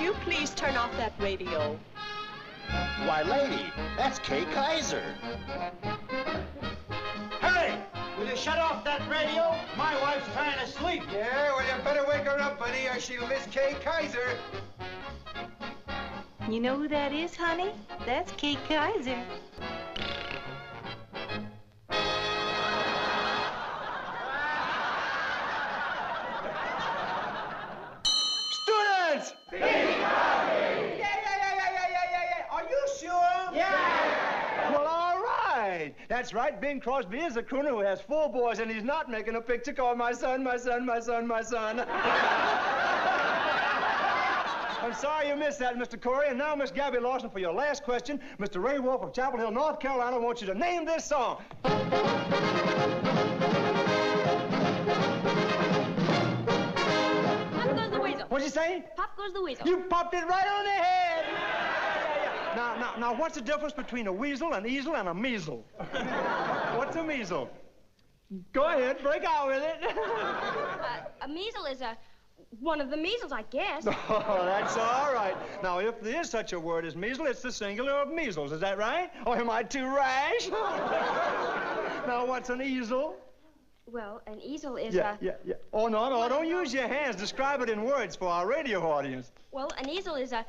you please turn off that radio? Why, lady, that's Kay Kaiser. Hey, will you shut off that radio? My wife's trying to sleep. Yeah, well, you better wake her up, buddy, or she'll miss Kay Kaiser. You know who that is, honey? That's Kay Kaiser. Students! Yeah. Are you sure? Yeah. Well, all right. That's right. Bing Crosby is a crooner who has 4 boys, and he's not making a picture called My Son, My Son, My Son, My Son. I'm sorry you missed that, Mr. Corey. And now, Miss Gabby Lawson, for your last question, Mr. Ray Wolf of Chapel Hill, North Carolina, wants you to name this song. Pop goes the weasel. What'd you say? Pop goes the weasel. You popped it right on the head. Now, what's the difference between a weasel, an easel, and a measle? What's a measle? Go ahead, break out with it. A measle is one of the measles, I guess. Oh, that's all right. Now, if there is such a word as measle, it's the singular of measles. Is that right? Or am I too rash? Now, what's an easel? Well, an easel is Yeah. Oh, no, don't use your hands. Describe it in words for our radio audience. Well, an easel is a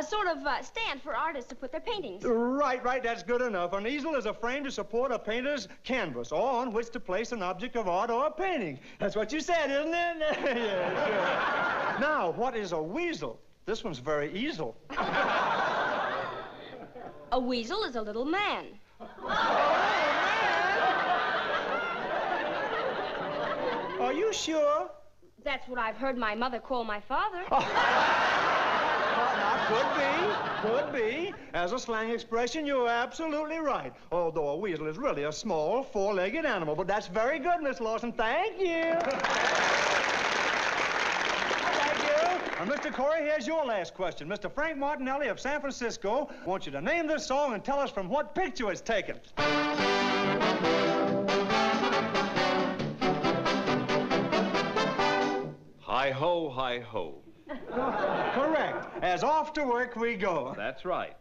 sort of stand for artists to put their paintings. Right, that's good enough. An easel is a frame to support a painter's canvas, or on which to place an object of art or a painting. That's what you said, isn't it? Yeah, sure. Now, what is a weasel? This one's very easel. A weasel is a little man. Are you sure? That's what I've heard my mother call my father. Now, could be. As a slang expression, you're absolutely right. Although a weasel is really a small, 4-legged animal. But that's very good, Miss Lawson. Thank you. Thank you. And Mr. Corey, here's your last question. Mr. Frank Martinelli of San Francisco wants you to name this song and tell us from what picture it's taken. Hi-ho, hi-ho. Correct. As off to work we go. That's right.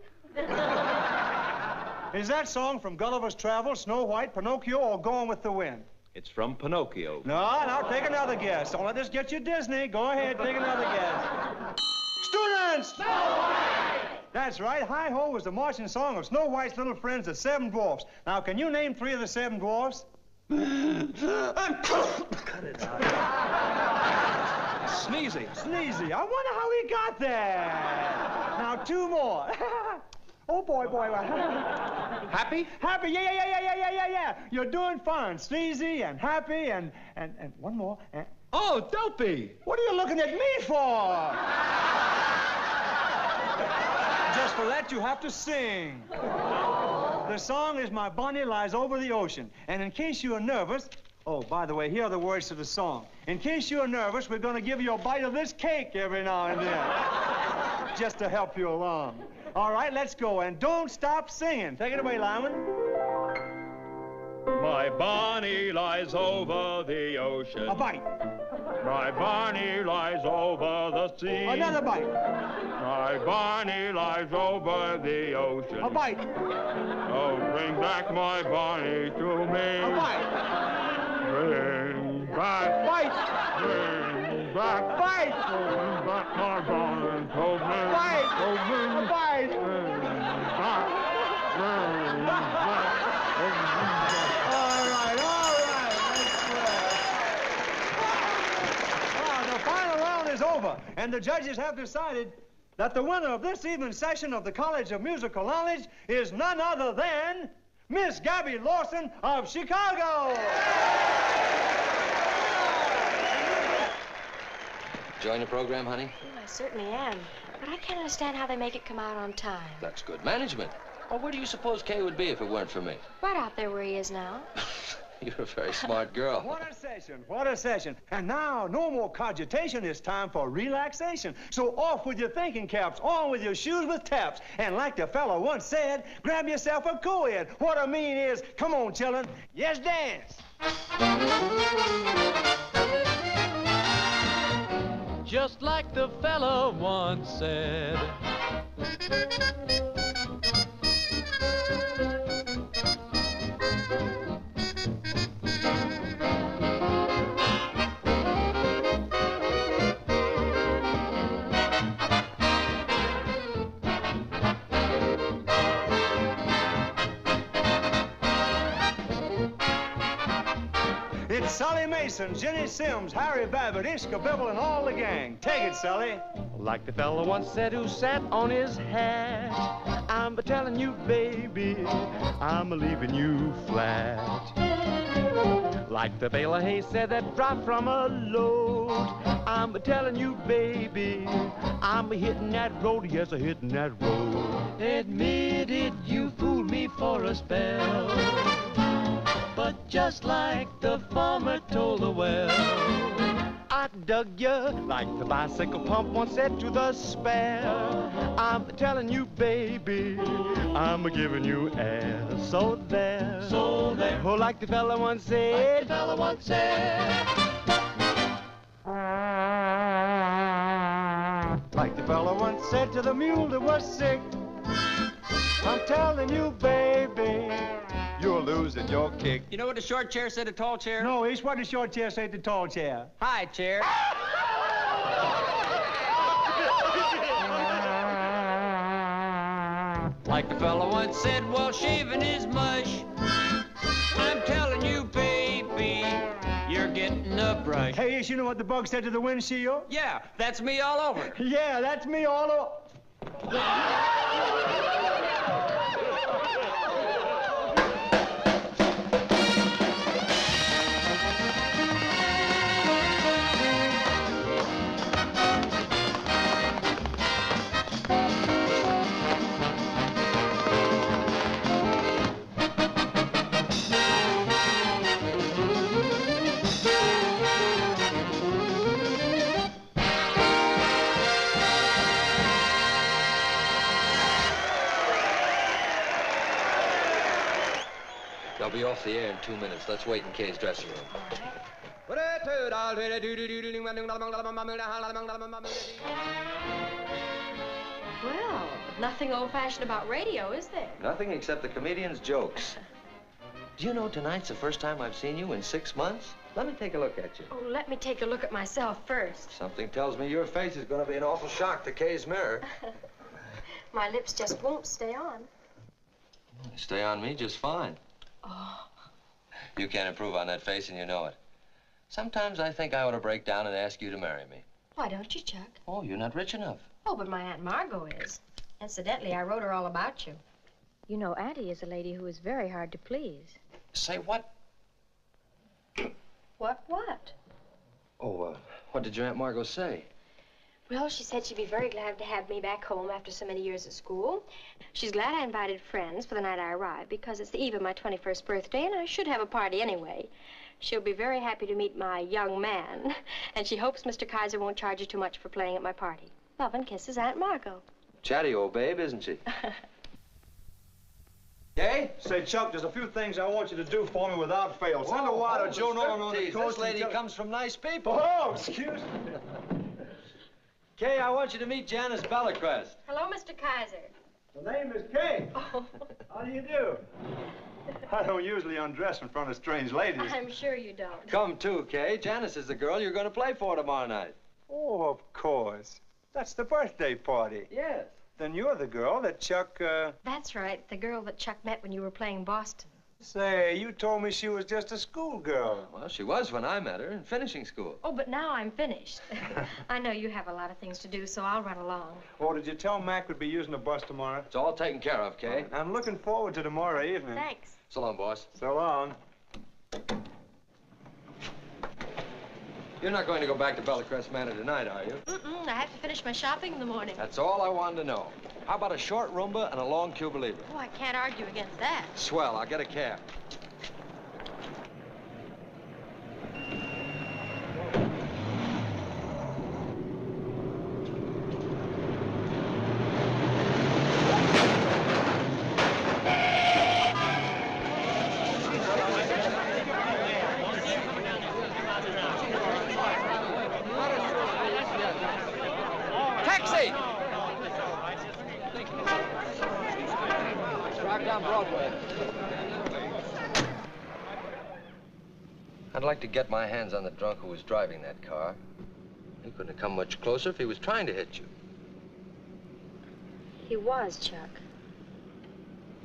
Is that song from Gulliver's Travels, Snow White, Pinocchio, or Gone with the Wind? It's from Pinocchio. No, now take another guess. Don't let this get you Disney. Go ahead, take another guess. Students! Snow White! That's right. Hi-ho was the marching song of Snow White's little friends, the 7 dwarfs. Now, can you name 3 of the 7 dwarfs? Cut it out. Sneezy. Sneezy. I wonder how he got there. Now, 2 more. Oh, boy. Happy? Happy, yeah. You're doing fine. Sneezy and happy and one more. Oh, Dopey. What are you looking at me for? Just for that, you have to sing. The song is My Bonnie Lies Over the Ocean. And in case you are nervous, oh, by the way, here are the words to the song. In case you're nervous, we're going to give you a bite of this cake every now and then. Just to help you along. All right, let's go. And don't stop singing. Take it away, Lyman. My Bonnie lies over the ocean. A bite. My Bonnie lies over the sea. Another bite. My Bonnie lies over the ocean. A bite. Oh, bring back my Bonnie to me. A bite. Bring back. Bite. Bring back. Bite. Bring back my Bonnie to me. Bite. To me. A bite. Bring back. Bring back. All right. The final round is over, and the judges have decided that the winner of this evening's session of the College of Musical Knowledge is none other than Miss Gabby Lawson of Chicago. Enjoying the program, honey? Well, I certainly am. But I can't understand how they make it come out on time. That's good management. Well, where do you suppose Kay would be if it weren't for me? Right out there where he is now. You're a very smart girl. What a session. And now, no more cogitation. It's time for relaxation. So off with your thinking caps, on with your shoes with taps. And like the fellow once said, grab yourself a co-ed. What I mean is, come on, children, yes, dance. just like the fella once said. It's Sally Mason, Jenny Sims, Harry Babbitt, Ishka Bibble, and all the gang. Take it, Sally. Like the fella once said who sat on his hat, I'm telling you, baby, I'm leaving you flat. Like the bale of hay said that dropped from a load, I'm telling you, baby, I'm hitting that road, yes, I'm hitting that road. Admit it, you fooled me for a spell, but just like the farmer told the well, I dug you like the bicycle pump once said to the spare. I'm telling you, baby, I'm giving you air. So there, oh, like the fella once said, Like the fella once said to the mule that was sick, I'm telling you, baby, you're losing your kick. You know what the short chair said to tall chair? No, Ish, what did short chair say to tall chair? Hi, chair. Like the fella once said while shaving his mush, I'm telling you, baby, you're getting a brush. Hey, Ish, you know what the bug said to the windshield? Yeah, that's me all over. Yeah, that's me all over. They'll be off the air in 2 minutes. Let's wait in Kay's dressing room. Well, nothing old-fashioned about radio, is there? Nothing except the comedian's jokes. Do you know tonight's the first time I've seen you in 6 months? Let me take a look at you. Oh, let me take a look at myself first. Something tells me your face is going to be an awful shock to Kay's mirror. My lips just won't stay on. Stay on me just fine. Oh. You can't improve on that face, and you know it. Sometimes I think I ought to break down and ask you to marry me. Why don't you, Chuck? Oh, you're not rich enough. Oh, but my Aunt Margot is. Incidentally, I wrote her all about you. You know, Auntie is a lady who is very hard to please. Say what? What? Oh, what did your Aunt Margot say? Well, she said she'd be very glad to have me back home after so many years at school. She's glad I invited friends for the night I arrived because it's the eve of my 21st birthday and I should have a party anyway. She'll be very happy to meet my young man, and she hopes Mr. Kaiser won't charge you too much for playing at my party. Love and kisses, Aunt Margot. Chatty old babe, isn't she? Hey? Say, Chuck, there's a few things I want you to do for me without fail. Send a wire to Joe Nolan on the coast. This lady comes from nice people. Oh, excuse me. Kay, I want you to meet Janice Bellicrest. Hello, Mr. Kaiser. The name is Kay. Oh. How do you do? I don't usually undress in front of strange ladies. I'm sure you don't. Come too, Kay. Janice is the girl you're going to play for tomorrow night. Oh, of course. That's the birthday party. Yes. Then you're the girl that Chuck, That's right, the girl that Chuck met when you were playing Boston. Say, you told me she was just a schoolgirl. Well, she was when I met her in finishing school. Oh, but now I'm finished. I know you have a lot of things to do, so I'll run along. Oh, did you tell Mac would be using the bus tomorrow? It's all taken care of, Kay. I'm looking forward to tomorrow evening. Thanks. So long, boss. So long. You're not going to go back to Bellicrest Manor tonight, are you? Mm-mm, I have to finish my shopping in the morning. That's all I wanted to know. How about a short Roomba and a long Cuba Libre? Oh, I can't argue against that. Swell, I'll get a cab. seat. Drive down Broadway. I'd like to get my hands on the drunk who was driving that car. He couldn't have come much closer if he was trying to hit you. He was, Chuck.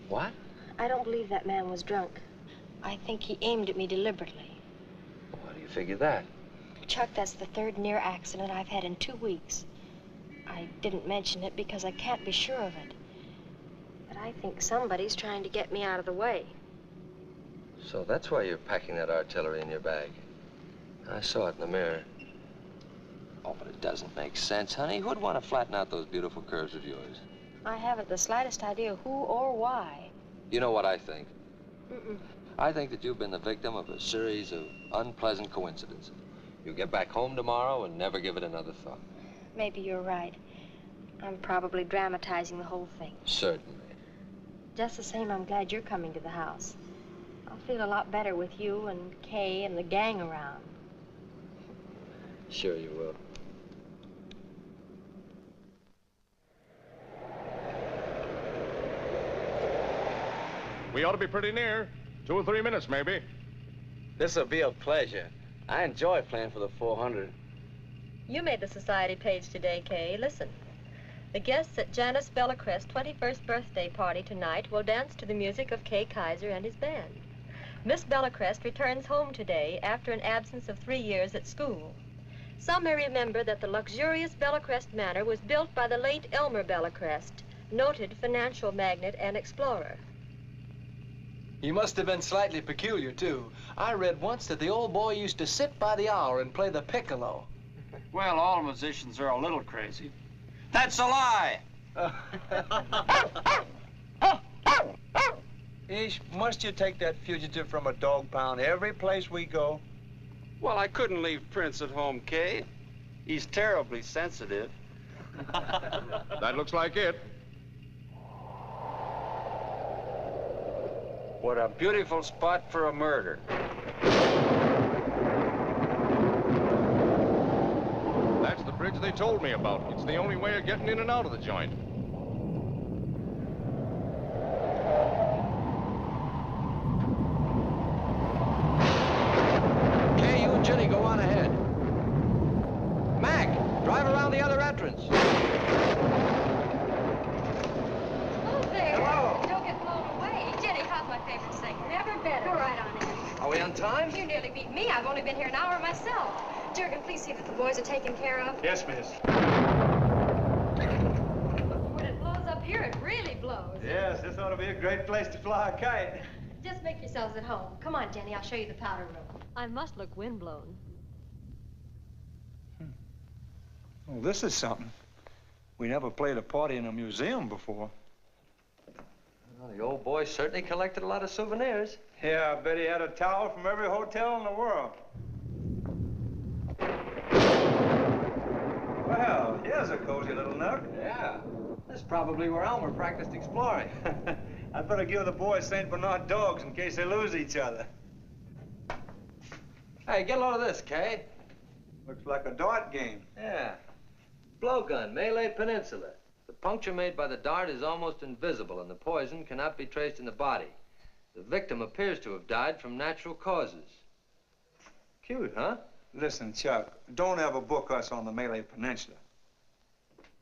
What? I don't believe that man was drunk. I think he aimed at me deliberately. How do you figure that? Chuck, that's the third near accident I've had in 2 weeks. I didn't mention it because I can't be sure of it. But I think somebody's trying to get me out of the way. So that's why you're packing that artillery in your bag. I saw it in the mirror. Oh, but it doesn't make sense, honey. Who'd want to flatten out those beautiful curves of yours? I haven't the slightest idea who or why. You know what I think? Mm-mm. I think that you've been the victim of a series of unpleasant coincidences. You'll get back home tomorrow and never give it another thought. Maybe you're right. I'm probably dramatizing the whole thing. Certainly. Just the same, I'm glad you're coming to the house. I'll feel a lot better with you and Kay and the gang around. Sure you will. We ought to be pretty near. 2 or 3 minutes, maybe. This'll be a pleasure. I enjoy playing for the 400. You made the society page today, Kay. Listen. The guests at Janice Bellacrest's 21st birthday party tonight will dance to the music of Kay Kaiser and his band. Miss Bellacrest returns home today after an absence of 3 years at school. Some may remember that the luxurious Bellacrest Manor was built by the late Elmer Bellacrest, noted financial magnate and explorer. He must have been slightly peculiar, too. I read once that the old boy used to sit by the hour and play the piccolo. Well, all musicians are a little crazy. That's a lie! Ish, must you take that fugitive from a dog pound every place we go? Well, I couldn't leave Prince at home, Kay. He's terribly sensitive. That looks like it. What a beautiful spot for a murder. That's the bridge they told me about. It's the only way of getting in and out of the joint. Okay, you and Jenny go on ahead. Mac, drive around the other entrance. Oh, there. Hello. Don't get blown away. Jenny, how's my favorite singer? Never better. Go right on in. Are we on time? You nearly beat me. I've only been here an hour myself. Jurgen, please see that the boys are taken care of. Yes, miss. When it blows up here, it really blows. Yes, this ought to be a great place to fly a kite. Just make yourselves at home. Come on, Jenny, I'll show you the powder room. I must look windblown. Well, this is something. We never played a party in a museum before. Well, the old boy certainly collected a lot of souvenirs. Yeah, I bet he had a towel from every hotel in the world. Well, here's a cozy little nook. Yeah. That's probably where Elmer practiced exploring. I'd better give the boys St. Bernard dogs in case they lose each other. Hey, get a load of this, Kay. Looks like a dart game. Yeah. Blowgun, Malay Peninsula. The puncture made by the dart is almost invisible, and the poison cannot be traced in the body. The victim appears to have died from natural causes. Cute, huh? Listen, Chuck, don't ever book us on the Malay Peninsula.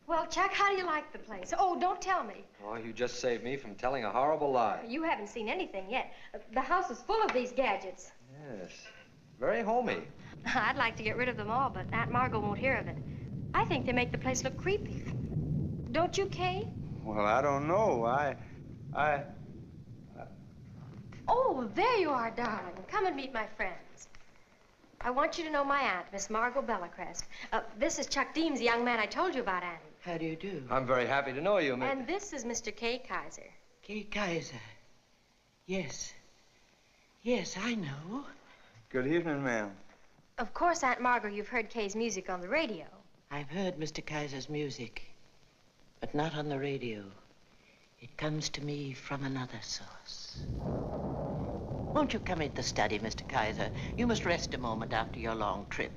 Well, Chuck, how do you like the place? Oh, don't tell me. Oh, you just saved me from telling a horrible lie. You haven't seen anything yet. The house is full of these gadgets. Yes. Very homey. I'd like to get rid of them all, but Aunt Margot won't hear of it. I think they make the place look creepy. Don't you, Kay? Well, I don't know. Oh, there you are, darling. Come and meet my friends. I want you to know my aunt, Miss Margot Bellacrest. This is Chuck Deems, the young man I told you about, Annie. How do you do? I'm very happy to know you, Miss. And this is Mr. Kay Kaiser. Kay Kaiser. Yes. Yes, I know. Good evening, ma'am. Of course, Aunt Margot, you've heard Kay's music on the radio. I've heard Mr. Kaiser's music, but not on the radio. It comes to me from another source. Won't you come into the study, Mr. Kaiser? You must rest a moment after your long trip.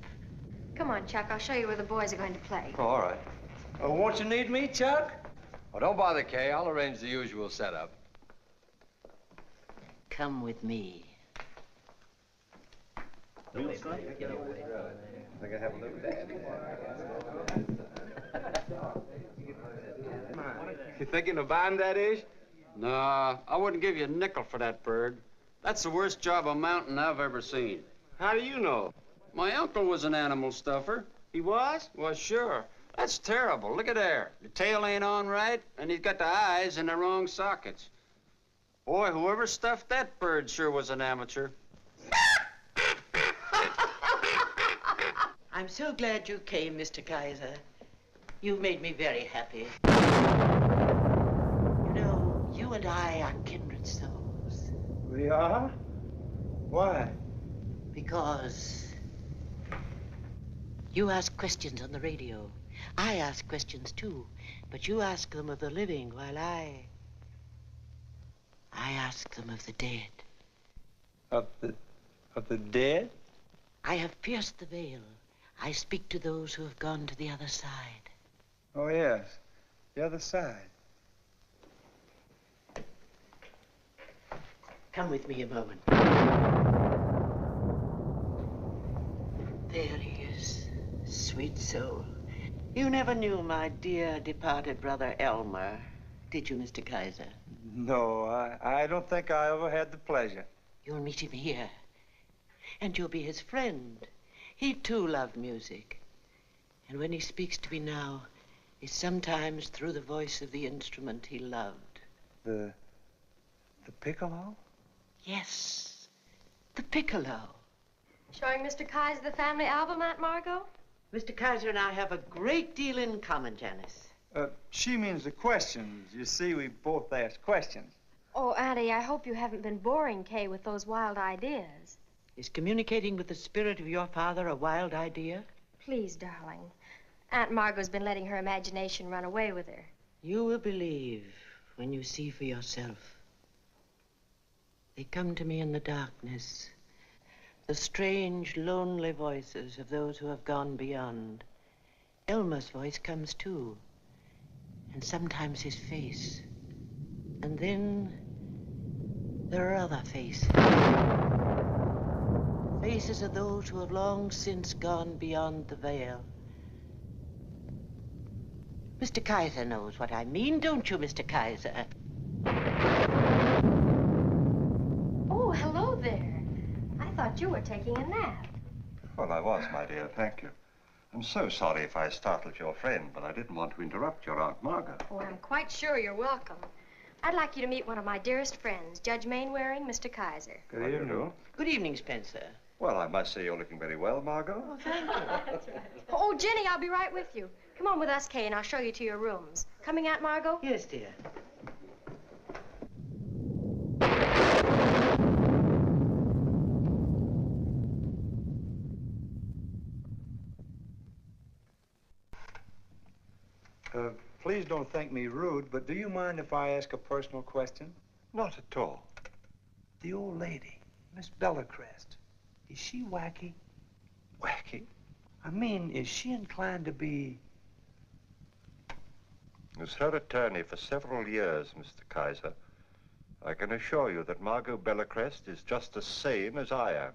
Come on, Chuck. I'll show you where the boys are going to play. Oh, all right. Oh, won't you need me, Chuck? Oh, don't bother, Kay. I'll arrange the usual setup. Come with me. I think I have a little daddy. You thinking of buying that ish? No, I wouldn't give you a nickel for that bird. That's the worst job of mounting I've ever seen. How do you know? My uncle was an animal stuffer. He was? Well, sure. That's terrible. Look at there. The tail ain't on right, and he's got the eyes in the wrong sockets. Boy, whoever stuffed that bird sure was an amateur. I'm so glad you came, Mr. Kaiser. You've made me very happy. You know, you and I are kindred souls. We are? Why? Because you ask questions on the radio. I ask questions, too. But you ask them of the living, while I ask them of the dead. Of the dead? I have pierced the veil. I speak to those who have gone to the other side. Oh, yes. The other side. Come with me a moment. There he is, sweet soul. You never knew my dear departed brother Elmer, did you, Mr. Kaiser? No, I don't think I ever had the pleasure. You'll meet him here, and you'll be his friend. He, too, loved music. And when he speaks to me now, it's sometimes through the voice of the instrument he loved. The piccolo? Yes, the piccolo. Showing Mr. Kaiser the family album, Aunt Margot? Mr. Kaiser and I have a great deal in common, Janice. She means the questions. You see, we both ask questions. Oh, Auntie, I hope you haven't been boring Kay with those wild ideas. Is communicating with the spirit of your father a wild idea? Please, darling. Aunt Margot's been letting her imagination run away with her. You will believe when you see for yourself. They come to me in the darkness. The strange, lonely voices of those who have gone beyond. Elmer's voice comes too. And sometimes his face. And then there are other faces. Faces of those who have long since gone beyond the veil. Mr. Kaiser knows what I mean, don't you, Mr. Kaiser? Oh, hello there. I thought you were taking a nap. Well, I was, my dear, thank you. I'm so sorry if I startled your friend, but I didn't want to interrupt your Aunt Margot. Oh, I'm quite sure you're welcome. I'd like you to meet one of my dearest friends, Judge Mainwaring, Mr. Kaiser. Good evening. Good evening, Spencer. Well, I must say you're looking very well, Margot. Oh, thank you. That's right. Oh, Jenny, I'll be right with you. Come on with us, Kay, and I'll show you to your rooms. Coming, Aunt Margot? Yes, dear. Please don't think me rude, but do you mind if I ask a personal question? Not at all. The old lady, Miss Bellercrest, is she wacky? Wacky? I mean, is she inclined to be... As her attorney for several years, Mr. Kaiser, I can assure you that Margot Bellercrest is just as sane as I am.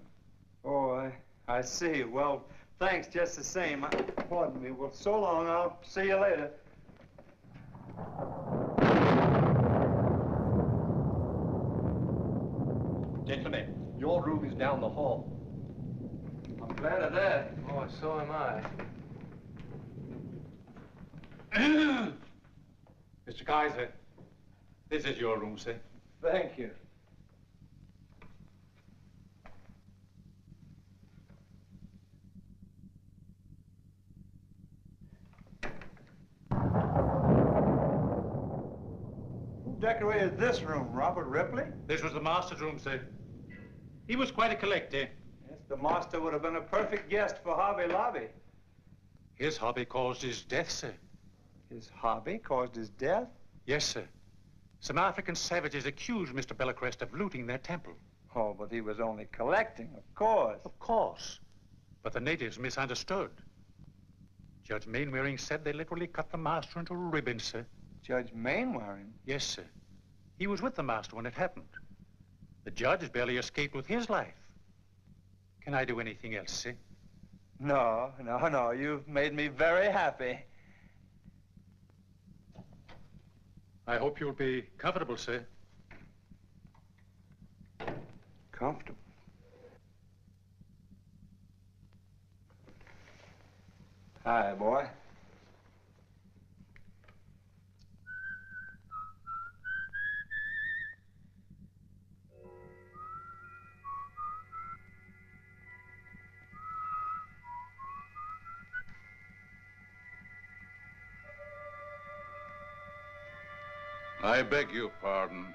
Oh, I see. Well, thanks just the same. Pardon me. Well, so long. I'll see you later. Gentlemen, your room is down the hall. I'm glad of that. Oh, so am I. Mr. Kaiser, this is your room, sir. Thank you. Who decorated this room? Robert Ripley? This was the master's room, sir. He was quite a collector. Yes, the master would have been a perfect guest for Hobby Lobby. His hobby caused his death, sir. His hobby caused his death? Yes, sir. Some African savages accused Mr. Bellercrest of looting their temple. Oh, but he was only collecting, of course. Of course. But the natives misunderstood. Judge Mainwaring said they literally cut the master into ribbons, sir. Judge Mainwaring? Yes, sir. He was with the master when it happened. The judge barely escaped with his life. Can I do anything else, sir? No. You've made me very happy. I hope you'll be comfortable, sir. Comfortable? Hi, boy. I beg your pardon.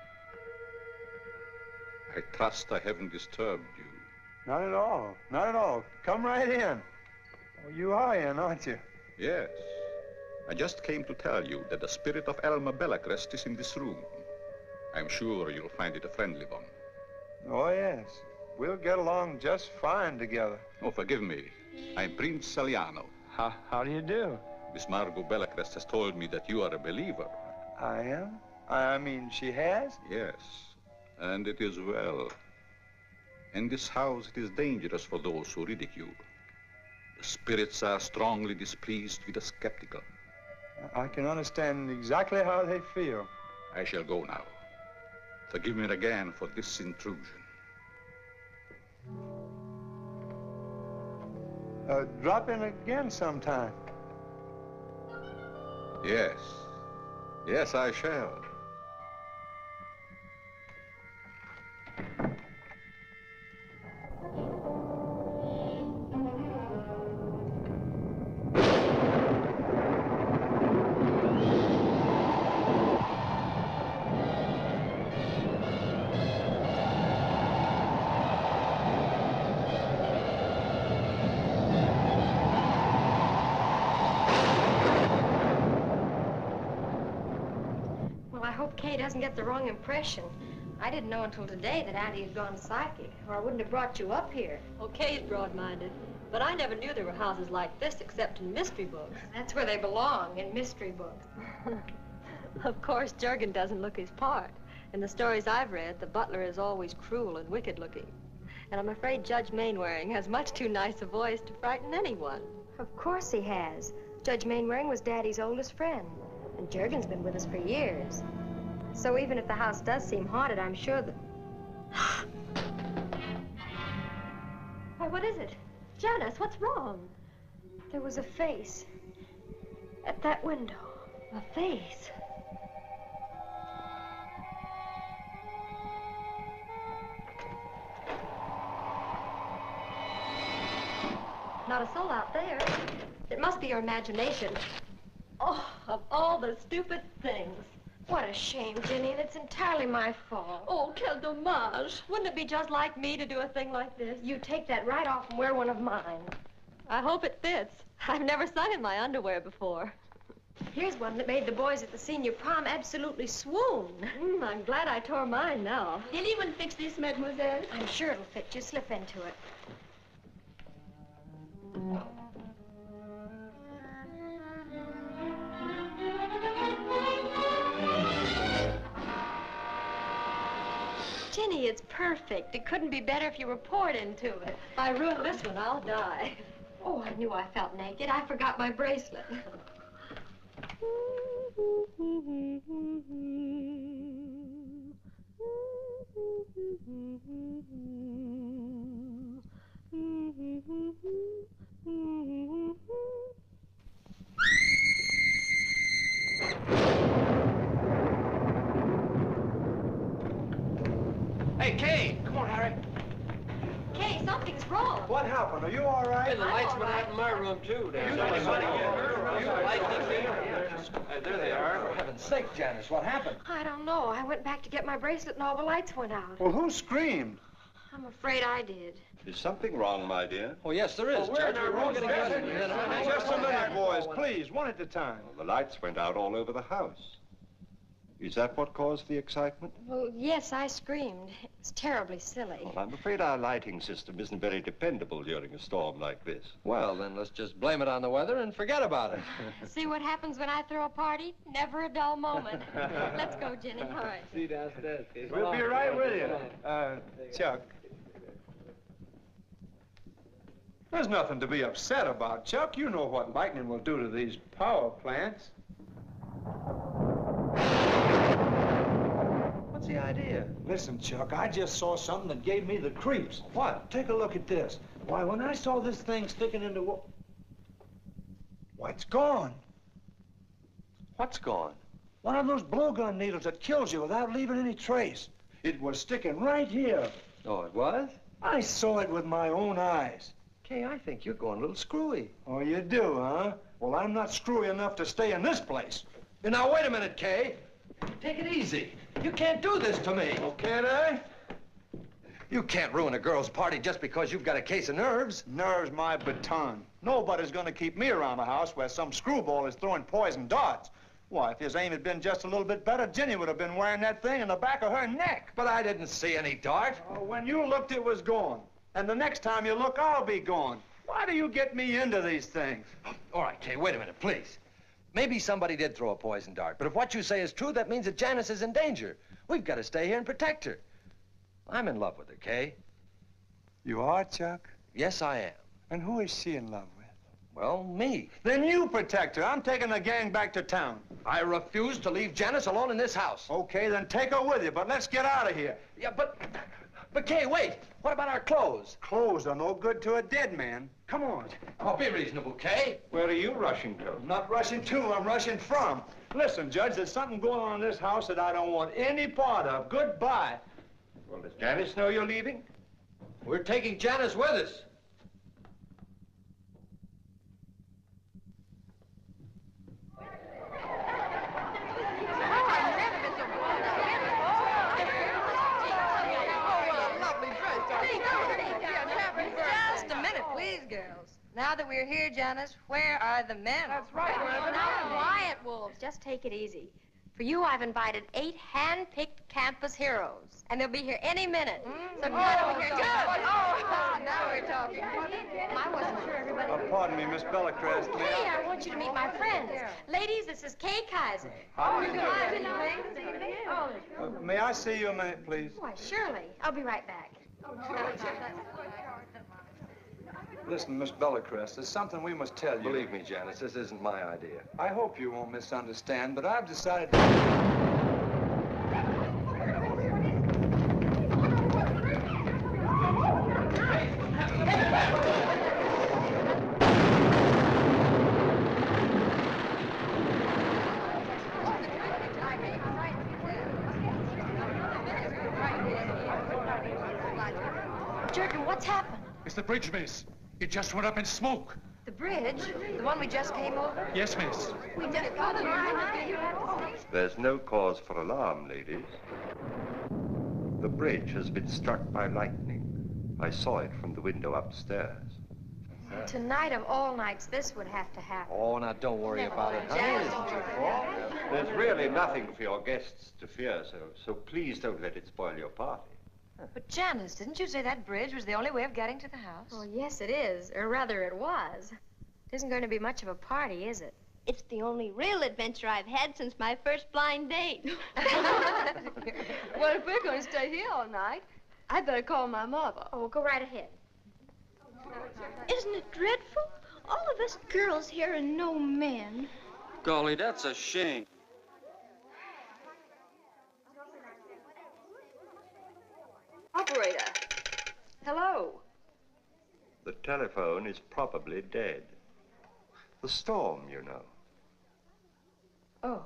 I trust I haven't disturbed you. Not at all. Not at all. Come right in. Oh, you are in, aren't you? Yes. I just came to tell you that the spirit of Elmer Bellecrest is in this room. I'm sure you'll find it a friendly one. Oh, yes. We'll get along just fine together. Oh, forgive me. I'm Prince Saliano. How do you do? Miss Margot Bellecrest has told me that you are a believer. I am? I mean, she has? Yes, and it is well. In this house, it is dangerous for those who ridicule. The spirits are strongly displeased with the skeptical. I can understand exactly how they feel. I shall go now. Forgive me again for this intrusion. Drop in again sometime. Yes. Yes, I shall. Kay doesn't get the wrong impression. I didn't know until today that Auntie had gone psychic, or I wouldn't have brought you up here. Well, Kay's broad-minded, but I never knew there were houses like this except in mystery books. That's where they belong, in mystery books. Of course, Jurgen doesn't look his part. In the stories I've read, the butler is always cruel and wicked-looking. And I'm afraid Judge Mainwaring has much too nice a voice to frighten anyone. Of course he has. Judge Mainwaring was Daddy's oldest friend, and Jurgen's been with us for years. So even if the house does seem haunted, I'm sure that... Why, what is it? Janice, what's wrong? There was a face at that window. A face? Not a soul out there. It must be your imagination. Oh, of all the stupid things. What a shame, Jenny, and it's entirely my fault. Oh, quel dommage. Wouldn't it be just like me to do a thing like this? You take that right off and wear one of mine. I hope it fits. I've never sung in my underwear before. Here's one that made the boys at the senior prom absolutely swoon. I'm glad I tore mine now. Will anyone fix this, mademoiselle? I'm sure it'll fit. Just slip into it. Jenny, it's perfect. It couldn't be better if you were poured into it. If I ruin this one, I'll die. Oh, I knew I felt naked. I forgot my bracelet. Hey, Kay! Come on, Harry. Kay, something's wrong. What happened? Are you all right? Hey, the lights went out in my room, too. There they are. For heaven's sake, Janice, what happened? I don't know. I went back to get my bracelet and all the lights went out. Well, who screamed? I'm afraid I did. Is something wrong, my dear? Oh, yes, there is. Judge, we're all getting Just a minute, boys, please, one at a time. Well, the lights went out all over the house. Is that what caused the excitement? Well, yes, I screamed. It's terribly silly. Well, I'm afraid our lighting system isn't very dependable during a storm like this. Well, then let's just blame it on the weather and forget about it. See what happens when I throw a party? Never a dull moment. Let's go, Jenny. All right. See you downstairs. We'll be right with you. Chuck. There's nothing to be upset about, Chuck. You know what lightning will do to these power plants. What's the idea? Listen, Chuck, I just saw something that gave me the creeps. What? Take a look at this. Why, when I saw this thing sticking into why, it's gone. What's gone? One of those blowgun needles that kills you without leaving any trace. It was sticking right here. Oh, it was? I saw it with my own eyes. Kay, I think you're going a little screwy. Oh, you do, huh? Well, I'm not screwy enough to stay in this place. Now, wait a minute, Kay. Take it easy. You can't do this to me. Oh, can't I? You can't ruin a girl's party just because you've got a case of nerves. Nerves my baton. Nobody's gonna keep me around the house where some screwball is throwing poison darts. Why, if his aim had been just a little bit better, Jenny would have been wearing that thing in the back of her neck. But I didn't see any dart. Oh, when you looked, it was gone. And the next time you look, I'll be gone. Why do you get me into these things? All right, Kay, wait a minute, please. Maybe somebody did throw a poison dart, but if what you say is true, that means that Janice is in danger. We've got to stay here and protect her. I'm in love with her, Kay. You are, Chuck? Yes, I am. And who is she in love with? Well, me. Then you protect her. I'm taking the gang back to town. I refuse to leave Janice alone in this house. Okay, then take her with you, but let's get out of here. Yeah, but Kay, wait. What about our clothes? Clothes are no good to a dead man. Come on. Oh, be reasonable, Kay. Where are you rushing to? I'm not rushing to, I'm rushing from. Listen, Judge, there's something going on in this house that I don't want any part of. Goodbye. Well, does Janice know you're leaving? We're taking Janice with us. Just a minute, please, girls. Now that we're here, Janice, where are the men? That's right. Now, quiet, wolves. Just take it easy. For you, I've invited 8 hand-picked campus heroes, and they'll be here any minute. So come over here. Now we're talking. I wasn't sure everybody... Pardon me, Miss Bellacrest. Hey, I want you to meet my friends. Ladies, this is Kay Kaiser. How do you do? May I see you a minute, please? Why, surely. I'll be right back. Listen, Miss Bellacrest, there's something we must tell you. Believe me, Janice, this isn't my idea. I hope you won't misunderstand, but I've decided... Jurgen, what's happened? It's the bridge, miss. It just went up in smoke. The bridge? The one we just came over? Yes, miss. We just got it. There's no cause for alarm, ladies. The bridge has been struck by lightning. I saw it from the window upstairs. Tonight of all nights, this would have to happen. Oh, now don't worry about it, honey. There's really nothing for your guests to fear, so please don't let it spoil your party. But Janice, didn't you say that bridge was the only way of getting to the house? Well, yes, it is. Or rather, it was. It isn't going to be much of a party, is it? It's the only real adventure I've had since my first blind date. Well, if we're going to stay here all night, I'd better call my mother. Oh, go right ahead. Isn't it dreadful? All of us girls here and no men. Golly, that's a shame. Operator. Hello. The telephone is probably dead. The storm, you know. Oh.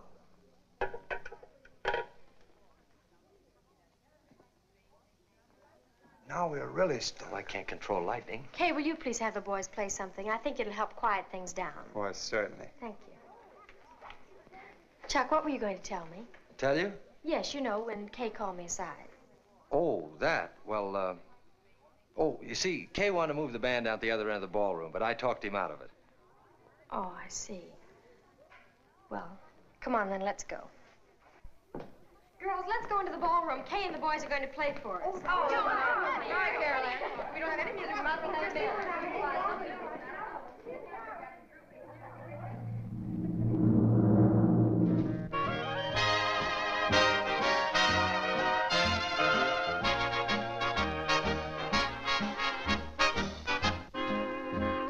Now we're really stuck. I can't control lightning. Kay, will you please have the boys play something? I think it'll help quiet things down. Why, certainly. Thank you. Chuck, what were you going to tell me? Tell you? Yes, you know, when Kay called me aside. Oh, that. Well, oh, you see, Kay wanted to move the band out the other end of the ballroom, but I talked him out of it. Oh, I see. Well, come on then, let's go. Girls, let's go into the ballroom. Kay and the boys are going to play for us. Oh, all right, Caroline. We don't have any music. We might as well have band.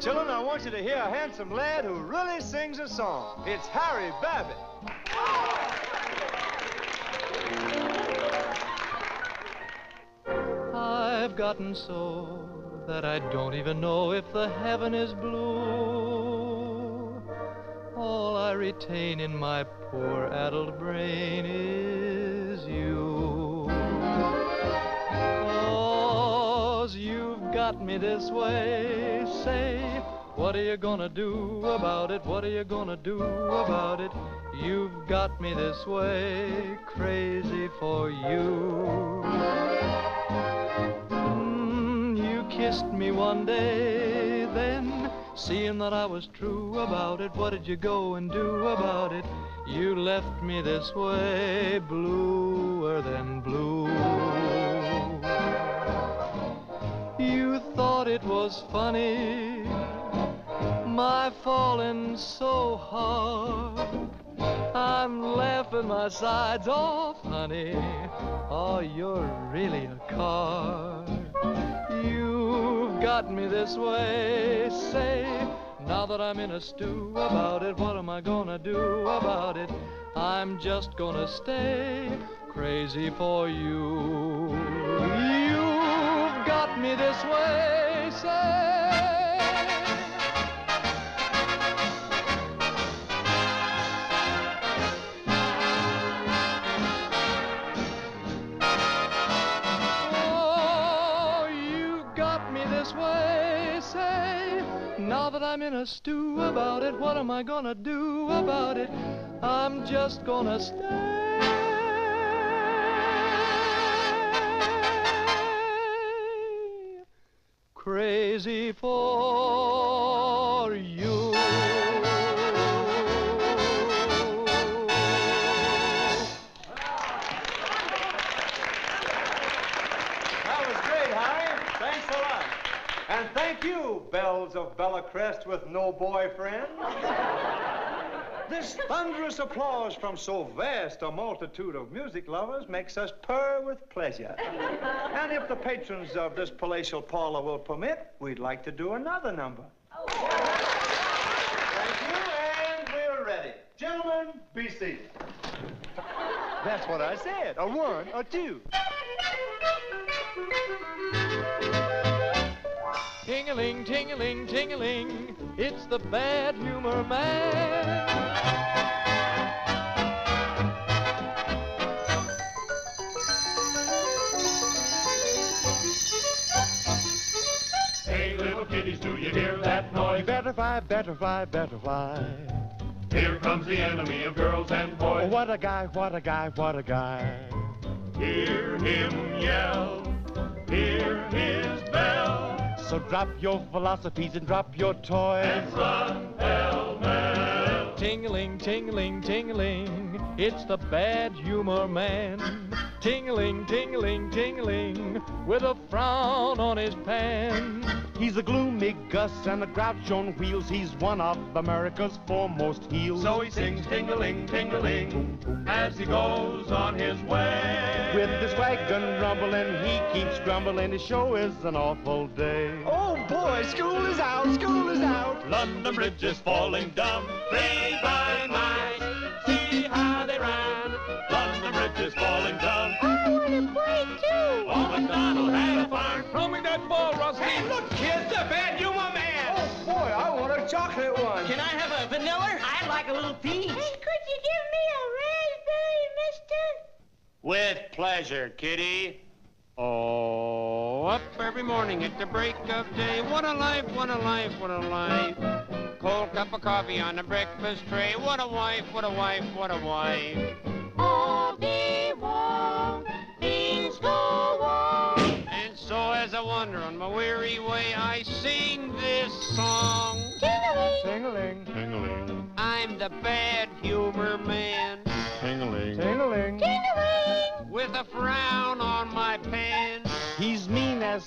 Children, I want you to hear a handsome lad who really sings a song. It's Harry Babbitt. I've gotten so that I don't even know if the heaven is blue. All I retain in my poor addled brain is you. 'Cause you've got me this way. Say, what are you gonna do about it? What are you gonna do about it? You've got me this way, crazy for you. You kissed me one day, then, seeing that I was true about it, what did you go and do about it? You left me this way, bluer than blue. You thought it was funny, my falling so hard. I'm laughing my sides off, honey. Oh, you're really a card. You've got me this way. Say, now that I'm in a stew about it, what am I gonna do about it? I'm just gonna stay crazy for you. You've got me this way. Say, now that I'm in a stew about it, what am I gonna do about it? I'm just gonna stay crazy for you. That was great, Harry. Thanks a lot. And thank you, Bells of Bellacrest with no boyfriend. This thunderous applause from so vast a multitude of music lovers makes us purr with pleasure. And if the patrons of this palatial parlor will permit, we'd like to do another number. Thank you, and we're ready. Gentlemen, be seated. That's what I said, a one, a two. Ting-a-ling, ting-a-ling, ting-a-ling, it's the bad humor man. Hey, little kiddies, do you hear that noise? You better fly, better fly, better fly. Here comes the enemy of girls and boys. Oh, what a guy, what a guy, what a guy. Hear him yell, hear his bell. So drop your philosophies and drop your toys. And run, pell-mell. Ting-a-ling, ting-a-ling, ting-a-ling, it's the bad humor man. Ting-a-ling, ting-a-ling, ting-a-ling, with a frown on his pan. He's a gloomy Gus and a grouch on wheels. He's one of America's foremost heels. So he sings ting-a-ling, ting-a-ling, as he goes on his way. With his wagon rumbling, he keeps grumbling. His show is an awful day. Oh boy, school is out, school is out. London Bridge is falling down. 3 by mice, see how they ran. London Bridge is falling down. I want to play too. Old MacDonald had a farm. Throw me that ball, Rusty. Hey, look, kids, the bad humor man. Oh, boy, I want a chocolate one. Can I have a vanilla? I'd like a little peach. Hey, could you give me a raspberry, mister? With pleasure, kitty. Oh, up every morning at the break of day. What a life, what a life, what a life. Cold cup of coffee on the breakfast tray. What a wife, what a wife, what a wife. All day long, things go on. And so as I wander on my weary way, I sing this song. Ting-a-ling, Ting-a-ling, I'm the bad humor man. ting-a-ling, ting-a-ling.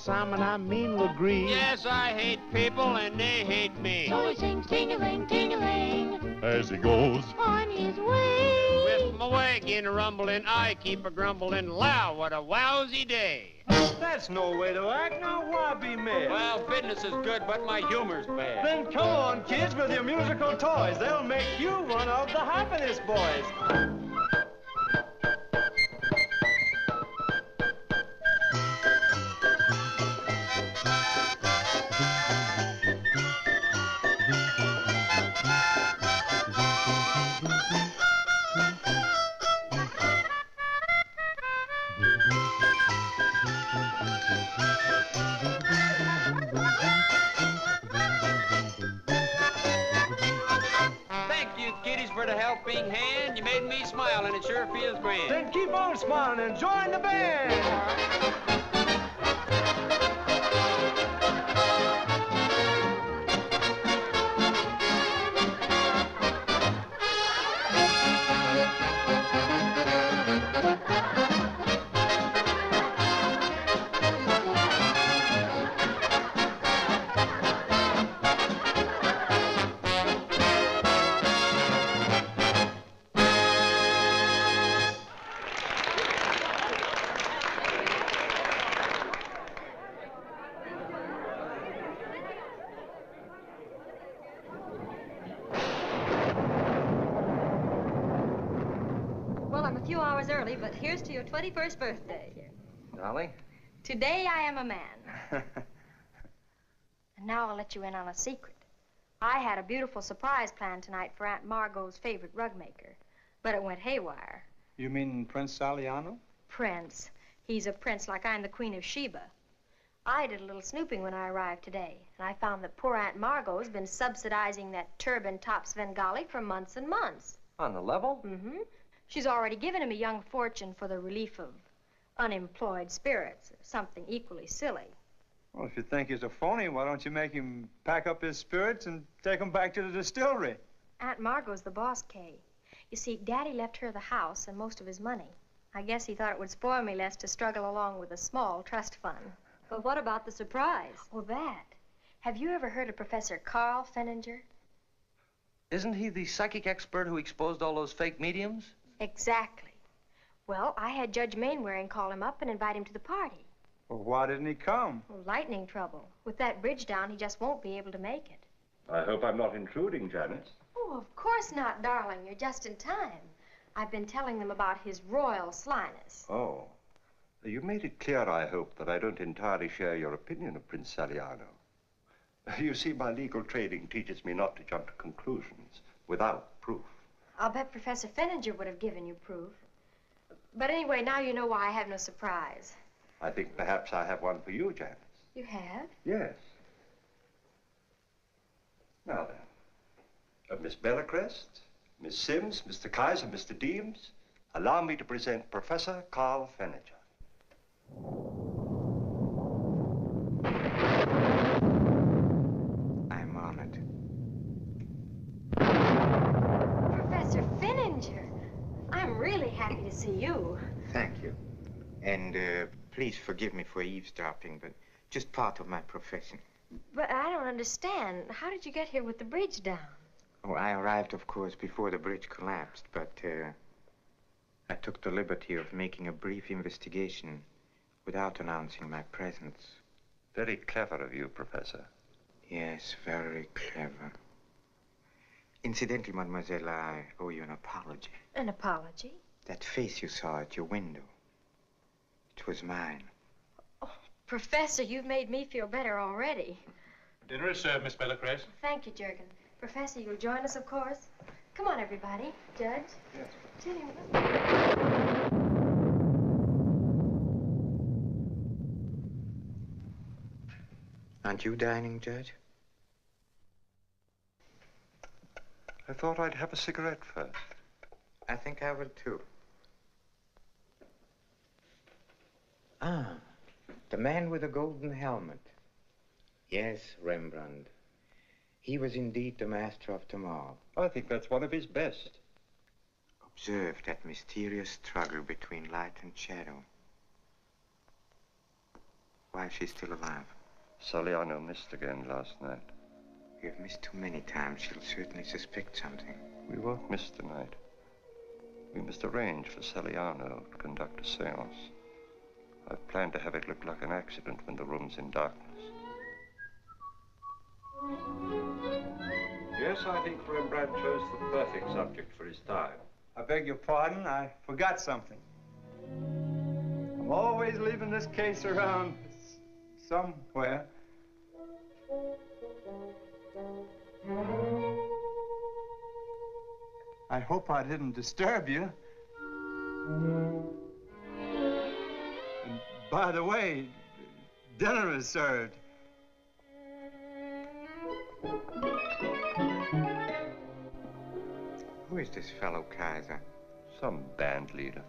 Simon, I mean Legree. Yes, I hate people and they hate me. So he sings ting-a-ling, ting-a-ling, As he goes. on his way. With my wagon rumbling, I keep a grumbling. Wow, what a wowsy day. That's no way to act. Now, why be mad? Well, business is good, but my humor's bad. Then come on, kids, with your musical toys. They'll make you one of the happiness boys. Thank you, kiddies, for the helping hand. You made me smile, and it sure feels grand. Then keep on smiling and join the band. Well, I'm a few hours early, but here's to your 21st birthday. Dolly? Today I am a man. And now I'll let you in on a secret. I had a beautiful surprise planned tonight for Aunt Margot's favorite rug maker, but it went haywire. You mean Prince Saliano? Prince. He's a prince like I'm the Queen of Sheba. I did a little snooping when I arrived today, and I found that poor Aunt Margot's been subsidizing that turban-top Svengali for months and months. On the level? Mm-hmm. She's already given him a young fortune for the relief of unemployed spirits, or something equally silly. Well, if you think he's a phony, why don't you make him pack up his spirits and take them back to the distillery? Aunt Margot's the boss, Kay. You see, Daddy left her the house and most of his money. I guess he thought it would spoil me less to struggle along with a small trust fund. But what about the surprise? Well, that. Have you ever heard of Professor Carl Fenninger? Isn't he the psychic expert who exposed all those fake mediums? Exactly. Well, I had Judge Mainwaring call him up and invite him to the party. Well, why didn't he come? Well, lightning trouble. With that bridge down, he just won't be able to make it. I hope I'm not intruding, Janice. Oh, of course not, darling. You're just in time. I've been telling them about his royal slyness. Oh. You made it clear, I hope, that I don't entirely share your opinion of Prince Saliano. You see, my legal training teaches me not to jump to conclusions without proof. I'll bet Professor Fenninger would have given you proof. But anyway, now you know why I have no surprise. I think perhaps I have one for you, Janice. You have? Yes. Now then, Miss Bellicrest, Miss Sims, Mr. Kaiser, Mr. Deems, allow me to present Professor Carl Fenninger. I'm honored. Professor Fenninger, I'm really happy to see you. Thank you. And please forgive me for eavesdropping, but just part of my profession. But I don't understand. How did you get here with the bridge down? Oh, I arrived, of course, before the bridge collapsed, but I took the liberty of making a brief investigation without announcing my presence. Very clever of you, Professor. Yes, very clever. Incidentally, mademoiselle, I owe you an apology. An apology? That face you saw at your window, it was mine. Oh, Professor, you've made me feel better already. Dinner is served, Miss Bellicrest. Thank you, Jurgen. Professor, you'll join us, of course. Come on, everybody. Judge? Yes. Dinner. Aren't you dining, Judge? I thought I'd have a cigarette first. I think I will, too. Ah, the man with the golden helmet. Yes, Rembrandt. He was indeed the master of them all. I think that's one of his best. Observe that mysterious struggle between light and shadow. Why is she still alive? Saliano missed again last night. We have missed too many times. She'll certainly suspect something. We won't miss tonight. We must arrange for Saliano to conduct a seance. I've planned to have it look like an accident when the room's in darkness. Yes, I think Rembrandt chose the perfect subject for his time. I beg your pardon, I forgot something. I'm always leaving this case around somewhere. I hope I didn't disturb you. And by the way, dinner is served. Who is this fellow Kaiser? Some band leader.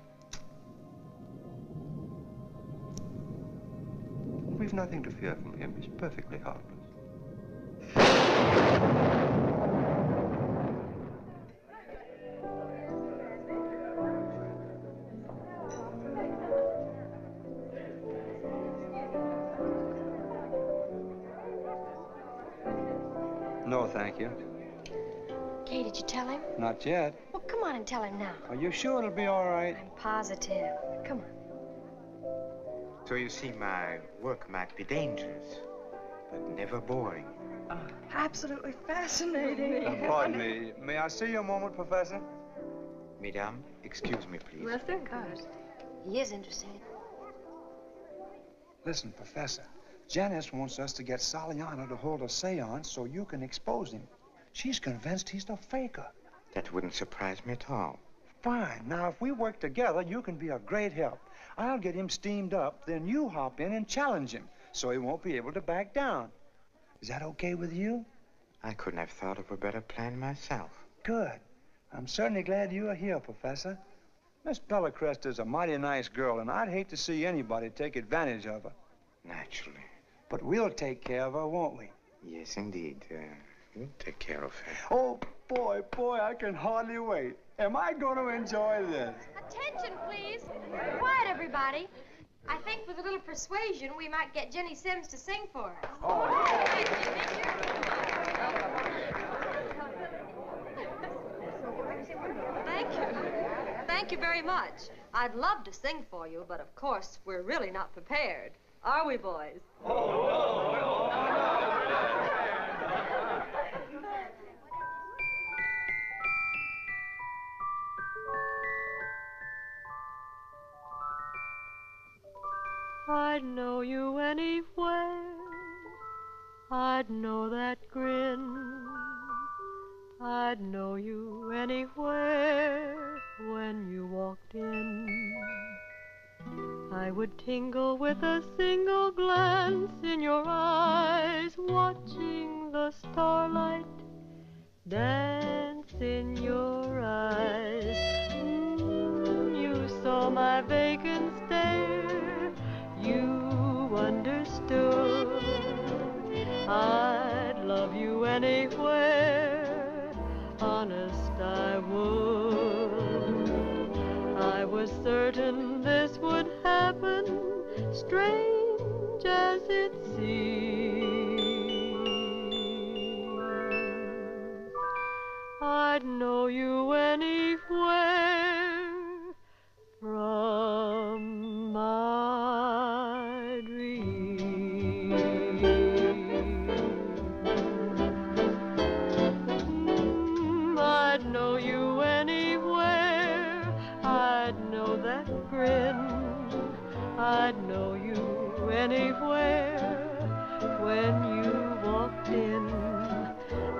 We've nothing to fear from him. He's perfectly harmless. No, thank you. Kay, did you tell him? Not yet. Well, come on and tell him now. Are you sure it'll be all right? I'm positive. Come on. So you see, my work might be dangerous, but never boring. Absolutely fascinating. Pardon me. May I see you a moment, Professor? Madame, excuse me, please. Lester? Of course. He is interested. Listen, Professor. Janice wants us to get Saliano to hold a seance so you can expose him. She's convinced he's the faker. That wouldn't surprise me at all. Fine. Now, if we work together, you can be a great help. I'll get him steamed up, then you hop in and challenge him so he won't be able to back down. Is that okay with you? I couldn't have thought of a better plan myself. Good. I'm certainly glad you are here, Professor. Miss Bellecrest is a mighty nice girl, and I'd hate to see anybody take advantage of her. Naturally. But we'll take care of her, won't we? Yes, indeed. We'll take care of her. Oh, boy, I can hardly wait. Am I going to enjoy this? Attention, please. Quiet, everybody. I think with a little persuasion, we might get Jenny Sims to sing for us. Thank you. Thank you very much. I'd love to sing for you, but of course, we're really not prepared. Are we, boys? I'd know you anywhere. I'd know that grin. I'd know you anywhere when you walked in. I would tingle with a single glance in your eyes, watching the starlight dance in your eyes. You saw my vacant stare. You understood. I'd love you anywhere. Honest, I would. I was certain this would happen, strange as it seems. I'd know you anywhere from my dreams. I'd know you anywhere. I'd know that grin. I'd know you anywhere when you walked in.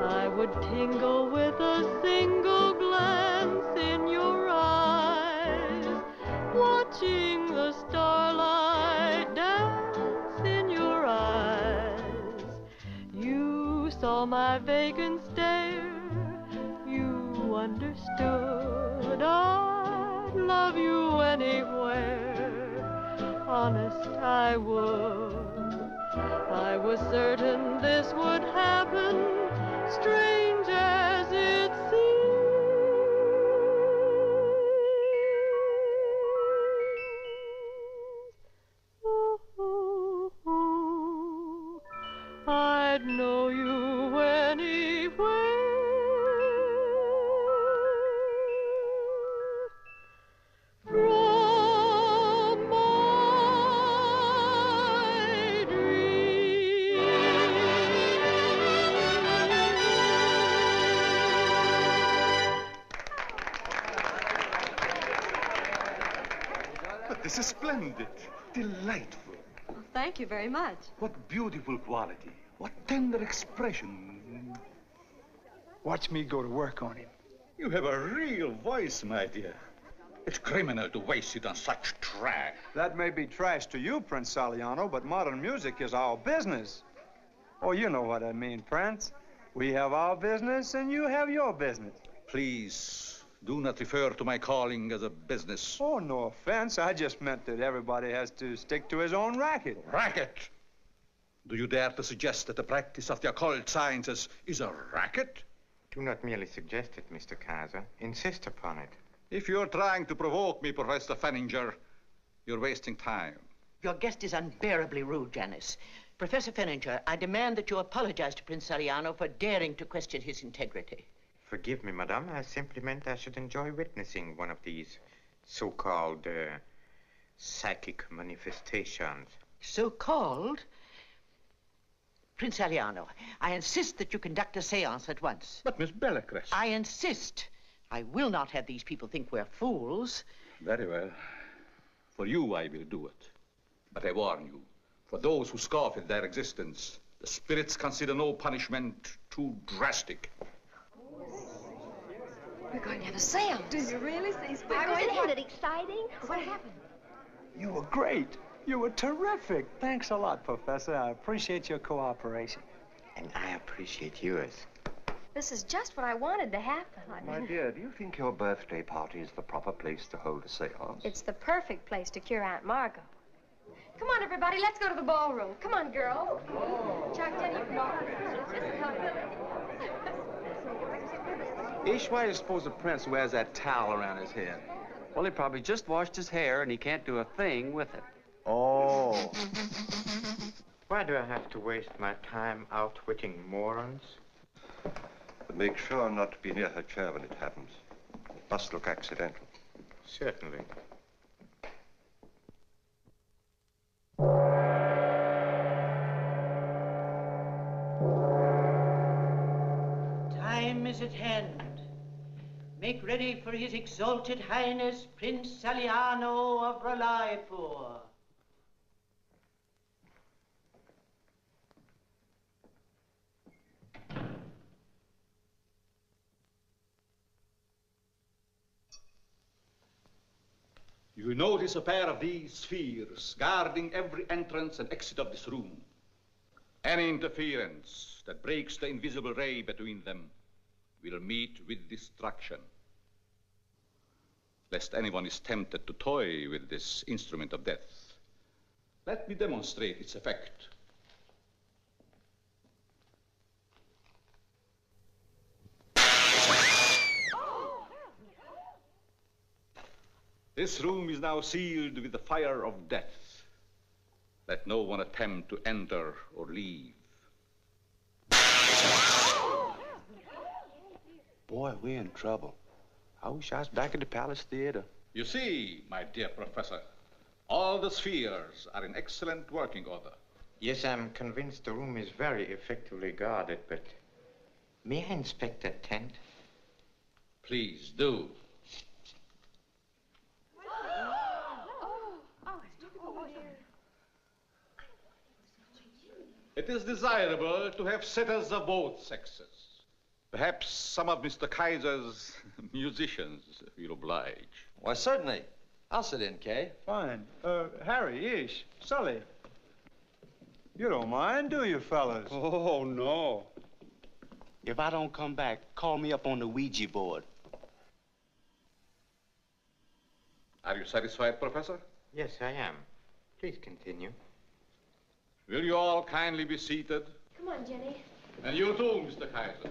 I would tingle with a single glance in your eyes, watching the starlight dance in your eyes. You saw my vacant stare. You understood. I'd love you anywhere. Honest, I would. I was certain this would happen, strange as it seems. This is splendid, delightful. Well, thank you very much. What beautiful quality. What tender expression. Watch me go to work on him. You have a real voice, my dear. It's criminal to waste it on such trash. That may be trash to you, Prince Saliano, but modern music is our business. Oh, you know what I mean, Prince. We have our business and you have your business. Please, do not refer to my calling as a business. Oh, no offense. I just meant that everybody has to stick to his own racket. Racket? Do you dare to suggest that the practice of the occult sciences is a racket? Do not merely suggest it, Mr. Kaiser. Insist upon it. If you're trying to provoke me, Professor Fenninger, you're wasting time. Your guest is unbearably rude, Janice. Professor Fenninger, I demand that you apologize to Prince Saliano for daring to question his integrity. Forgive me, madame. I simply meant I should enjoy witnessing one of these so-called psychic manifestations. So-called? Prince Saliano, I insist that you conduct a seance at once. But, Miss Bellicrest... I insist. I will not have these people think we're fools. Very well. For you, I will do it. But I warn you, for those who scoff at their existence, the spirits consider no punishment too drastic. We're going to have a seance. Do you really see spirits? Isn't it exciting? What happened? You were great. You were terrific. Thanks a lot, Professor. I appreciate your cooperation. And I appreciate yours. This is just what I wanted to happen. My dear, do you think your birthday party is the proper place to hold a seance? It's the perfect place to cure Aunt Margot. Come on, everybody. Let's go to the ballroom. Come on, girls. Chuck, Jenny, you can all... Ish, why do you suppose the prince wears that towel around his head? Well, he probably just washed his hair and he can't do a thing with it. Oh. Why do I have to waste my time outwitting morons? But make sure not to be near her chair when it happens. It must look accidental. Certainly. Time is at hand. Make ready for His Exalted Highness, Prince Saliano of Ralaypur. You will notice a pair of these spheres guarding every entrance and exit of this room. Any interference that breaks the invisible ray between them will meet with destruction. Lest anyone is tempted to toy with this instrument of death, let me demonstrate its effect. This room is now sealed with the fire of death. Let no one attempt to enter or leave. Boy, we're in trouble. I wish I was back at the Palace Theater. You see, my dear Professor, all the spheres are in excellent working order. Yes, I'm convinced the room is very effectively guarded, but may I inspect that tent? Please do. It is desirable to have sitters of both sexes. Perhaps some of Mr. Kaiser's musicians will oblige. Why, certainly. I'll sit in, Kay. Fine. Harry, Ish, Sully. You don't mind, do you, fellas? Oh, no. If I don't come back, call me up on the Ouija board. Are you satisfied, Professor? Yes, I am. Please continue. Will you all kindly be seated? Come on, Jenny. And you too, Mr. Kaiser.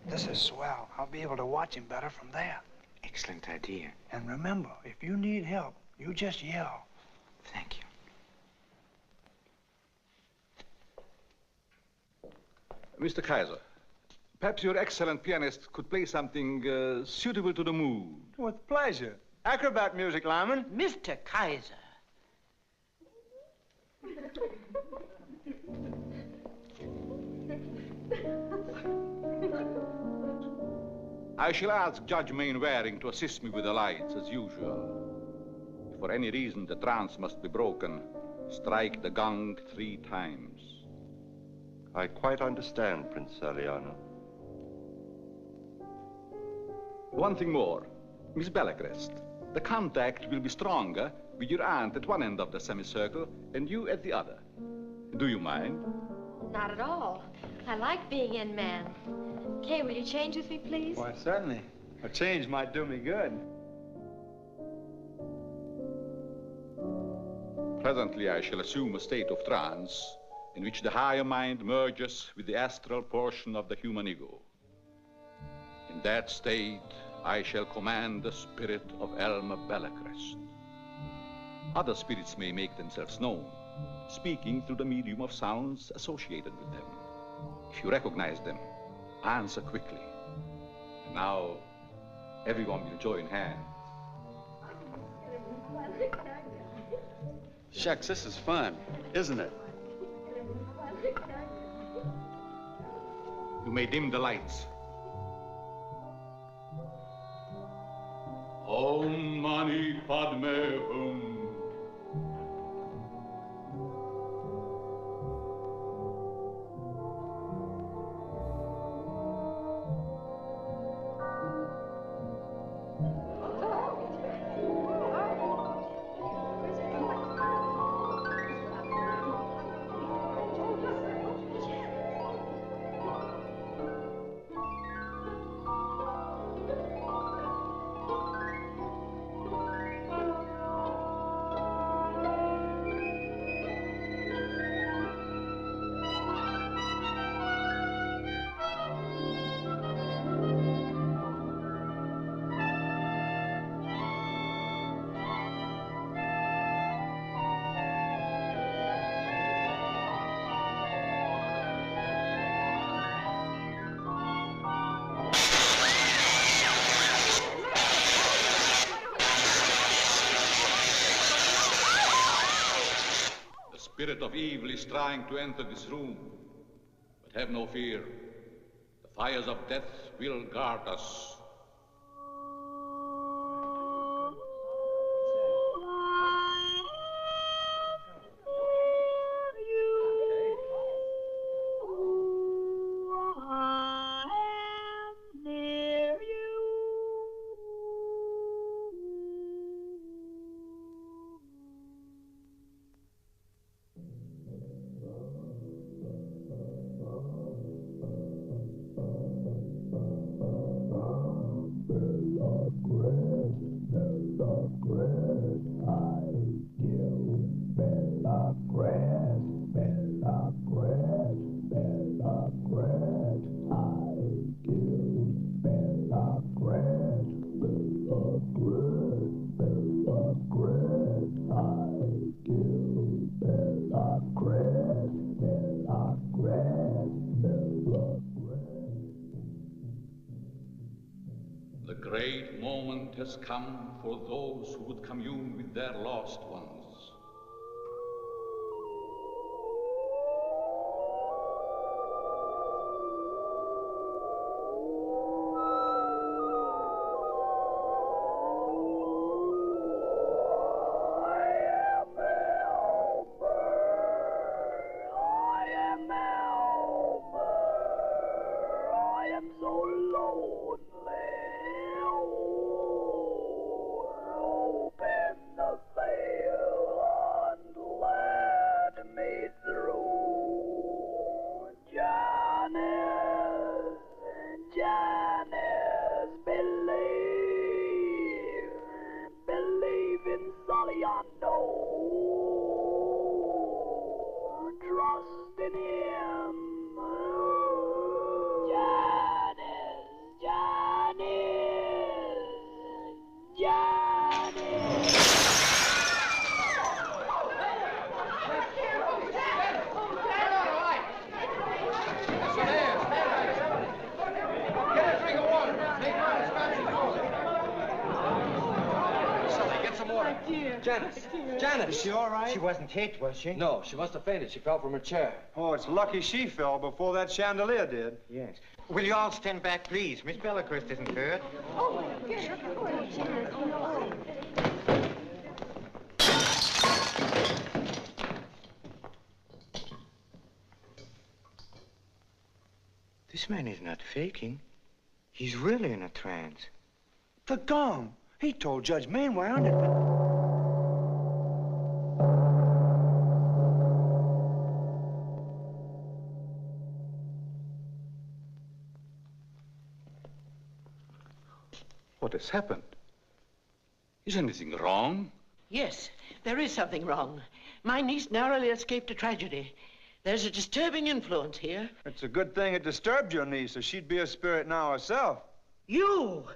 This is swell. I'll be able to watch him better from there. Excellent idea. And remember, if you need help, you just yell. Thank you. Mr. Kaiser, perhaps your excellent pianist could play something suitable to the mood. With pleasure. Acrobat music, Lyman. Mr. Kaiser. I shall ask Judge Mainwaring to assist me with the lights, as usual. If for any reason the trance must be broken, strike the gong 3 times. I quite understand, Prince Saliano. One thing more. Miss Bellicrest, the contact will be stronger with your aunt at one end of the semicircle and you at the other. Do you mind? Not at all. I like being in man. Kay, will you change with me, please? Why, certainly. A change might do me good. Presently, I shall assume a state of trance in which the higher mind merges with the astral portion of the human ego. In that state, I shall command the spirit of Elmer Bellicrest. Other spirits may make themselves known, speaking through the medium of sounds associated with them. If you recognize them, answer quickly. And now, everyone will join hands. Shucks, this is fun, isn't it? You may dim the lights. Om Mani Padme Hum. The spirit of evil is trying to enter this room. But have no fear. The fires of death will guard us. The great moment has come for those who would commune with their lost ones. Open the veil. dear. Janice! Dear. Janice! Is she all right? She wasn't hit, was she? No, she must have fainted. She fell from her chair. Oh, it's lucky she fell before that chandelier did. Yes. Will you all stand back, please? Miss Bellicrest isn't hurt. Oh, yes. Oh, Janet. Oh. This man is not faking. He's really in a trance. The gong. He told Judge Mainwaring that... What has happened? Is anything wrong? Yes, there is something wrong. My niece narrowly escaped a tragedy. There's a disturbing influence here. It's a good thing it disturbed your niece, or she'd be a spirit now herself. You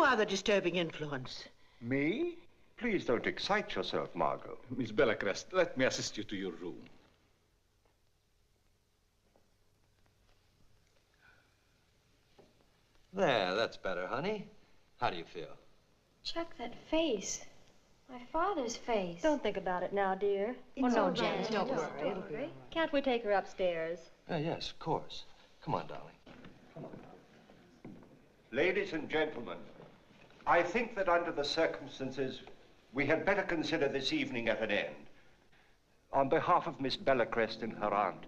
are the disturbing influence. Me? Please don't excite yourself, Margot. Miss Bellicrest, let me assist you to your room. There, that's better, honey. How do you feel? Chuck, that face. My father's face. Don't think about it now, dear. It's all right. Janice, don't worry. It'll be. Can't we take her upstairs? Yes, of course. Come on, darling. Come on. Ladies and gentlemen, I think that under the circumstances, we had better consider this evening at an end. On behalf of Miss Bellicrest and her aunt,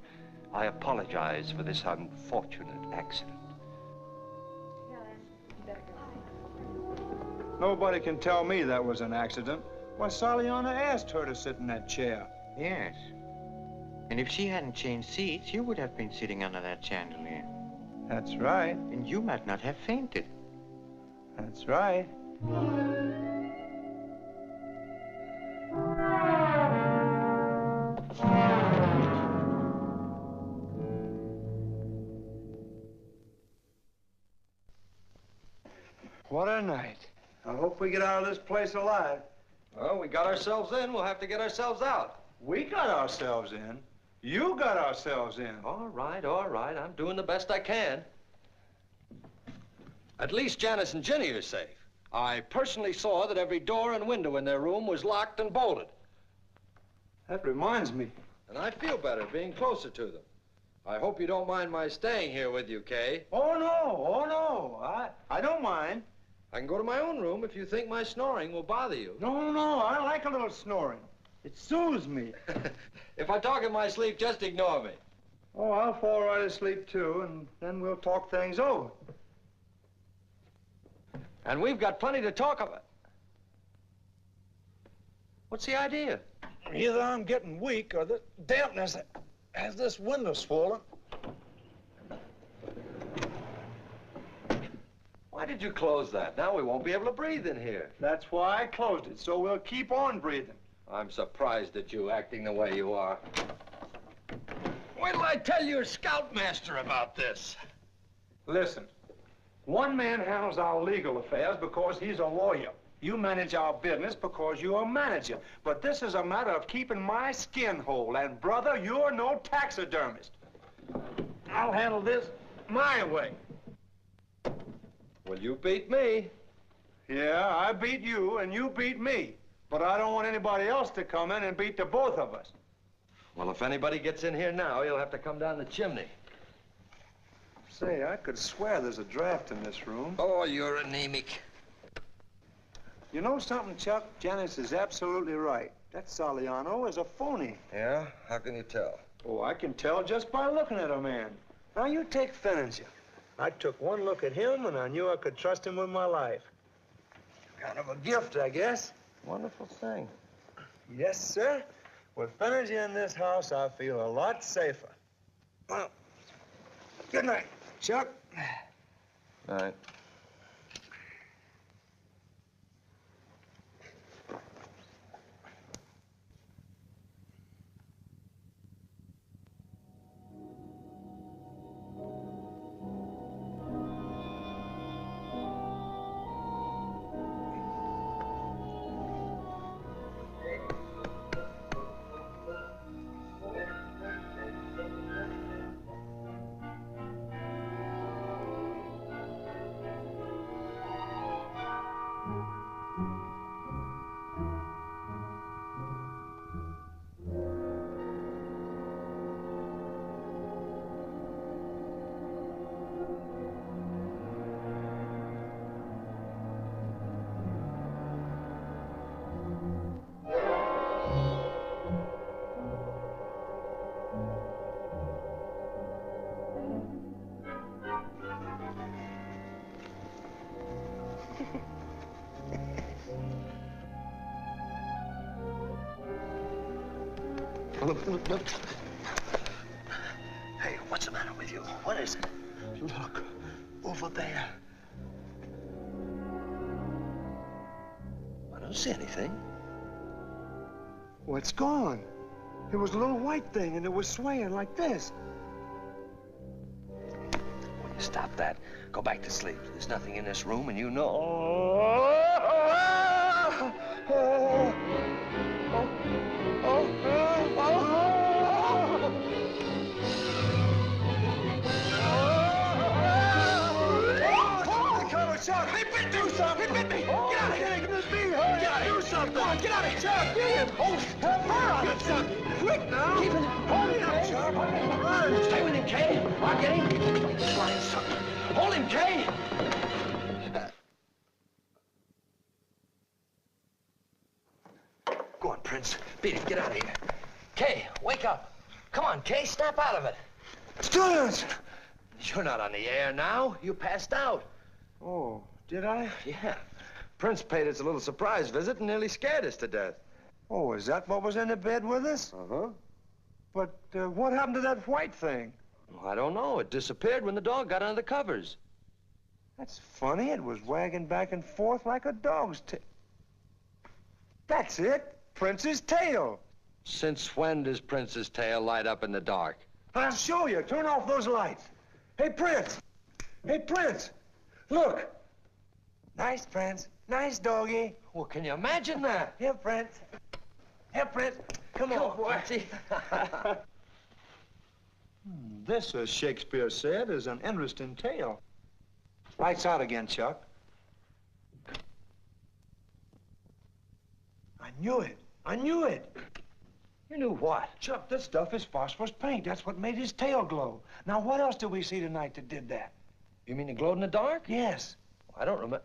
I apologize for this unfortunate accident. Nobody can tell me that was an accident. Why, Saliana asked her to sit in that chair. Yes. And if she hadn't changed seats, you would have been sitting under that chandelier. That's right. And you might not have fainted. That's right. What a night. I hope we get out of this place alive. Well, we got ourselves in. We'll have to get ourselves out. We got ourselves in. You got ourselves in. All right, all right. I'm doing the best I can. At least Janice and Ginny are safe. I personally saw that every door and window in their room was locked and bolted. That reminds me. And I feel better being closer to them. I hope you don't mind my staying here with you, Kay. Oh, no. I don't mind. I can go to my own room if you think my snoring will bother you. No. I like a little snoring. It soothes me. If I talk in my sleep, just ignore me. Oh, I'll fall right asleep, too, and then we'll talk things over. And we've got plenty to talk about. What's the idea? Either I'm getting weak or the dampness has this window swollen. Why did you close that? Now we won't be able to breathe in here. That's why I closed it, so we'll keep on breathing. I'm surprised at you acting the way you are. Wait till I tell your scoutmaster about this. Listen, one man handles our legal affairs because he's a lawyer. You manage our business because you're a manager. But this is a matter of keeping my skin whole. And, brother, you're no taxidermist. I'll handle this my way. Well, you beat me. Yeah, I beat you and you beat me. But I don't want anybody else to come in and beat the both of us. Well, if anybody gets in here now, he'll have to come down the chimney. Say, I could swear there's a draft in this room. Oh, you're anemic. You know something, Chuck? Janice is absolutely right. That Saliano is a phony. Yeah? How can you tell? Oh, I can tell just by looking at a man. Now, you take Fenninger. I took one look at him, and I knew I could trust him with my life. Kind of a gift, I guess. Wonderful thing. Yes, sir. With Fenninger in this house, I feel a lot safer. Well, good night, Chuck. All right. Hey, what's the matter with you? What is it? Look, over there. I don't see anything. Well, it's gone. It was a little white thing, and it was swaying like this. Will you stop that? Go back to sleep. There's nothing in this room, and you know. Chuck, he bit do something. He bit me. Get out of here. Get out of here. Do something. Come on, get out of here. Chuck, get him. Oh, have her on it, Chuck. Quick now. Keep it. Hold him up, Chuck. Run. Stay with him, Kay. I'll get him. Flying sucker. Hold him, Kay. Go on, Prince. Beat it. Get out of here. Kay, wake up. Come on, Kay. Snap out of it. Students! You're not on the air now. You passed out. Oh, did I? Yeah. Prince paid us a little surprise visit and nearly scared us to death. Oh, is that what was in the bed with us? Uh-huh. But what happened to that white thing? Well, I don't know. It disappeared when the dog got under the covers. That's funny. It was wagging back and forth like a dog's tail. That's it. Prince's tail. Since when does Prince's tail light up in the dark? I'll show you. Turn off those lights. Hey, Prince. Hey, Prince. Look. Nice, Prince. Nice doggy. Well, can you imagine that? Here, Prince. Here, Prince. Come on, boy. This, as Shakespeare said, is an interesting tale. Lights out again, Chuck. I knew it. I knew it. You knew what? Chuck, this stuff is phosphorus paint. That's what made his tail glow. Now, what else did we see tonight that did that? You mean it glowed in the dark? Yes. I don't remember.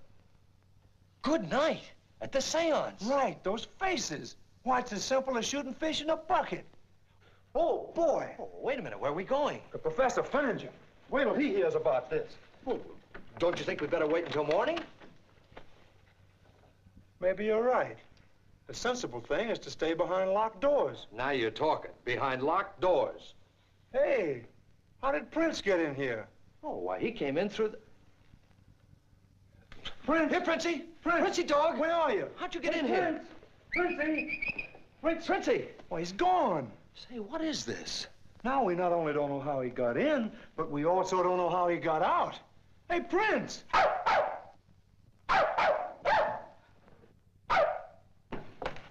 Good night. At the seance. Right, those faces. Why, it's as simple as shooting fish in a bucket. Oh, boy. Oh, wait a minute. Where are we going? The professor found you. Wait till he hears about this. Well, don't you think we'd better wait until morning? Maybe you're right. The sensible thing is to stay behind locked doors. Now you're talking. Behind locked doors. Hey, how did Prince get in here? Oh, why, he came in through the... Prince! Here, Princey! Prince! Princey, dog! Where are you? How'd you get in Prince! here? Princey! Prince! Princey! Well, he's gone. Say, what is this? Now we not only don't know how he got in, but we also don't know how he got out. Hey, Prince!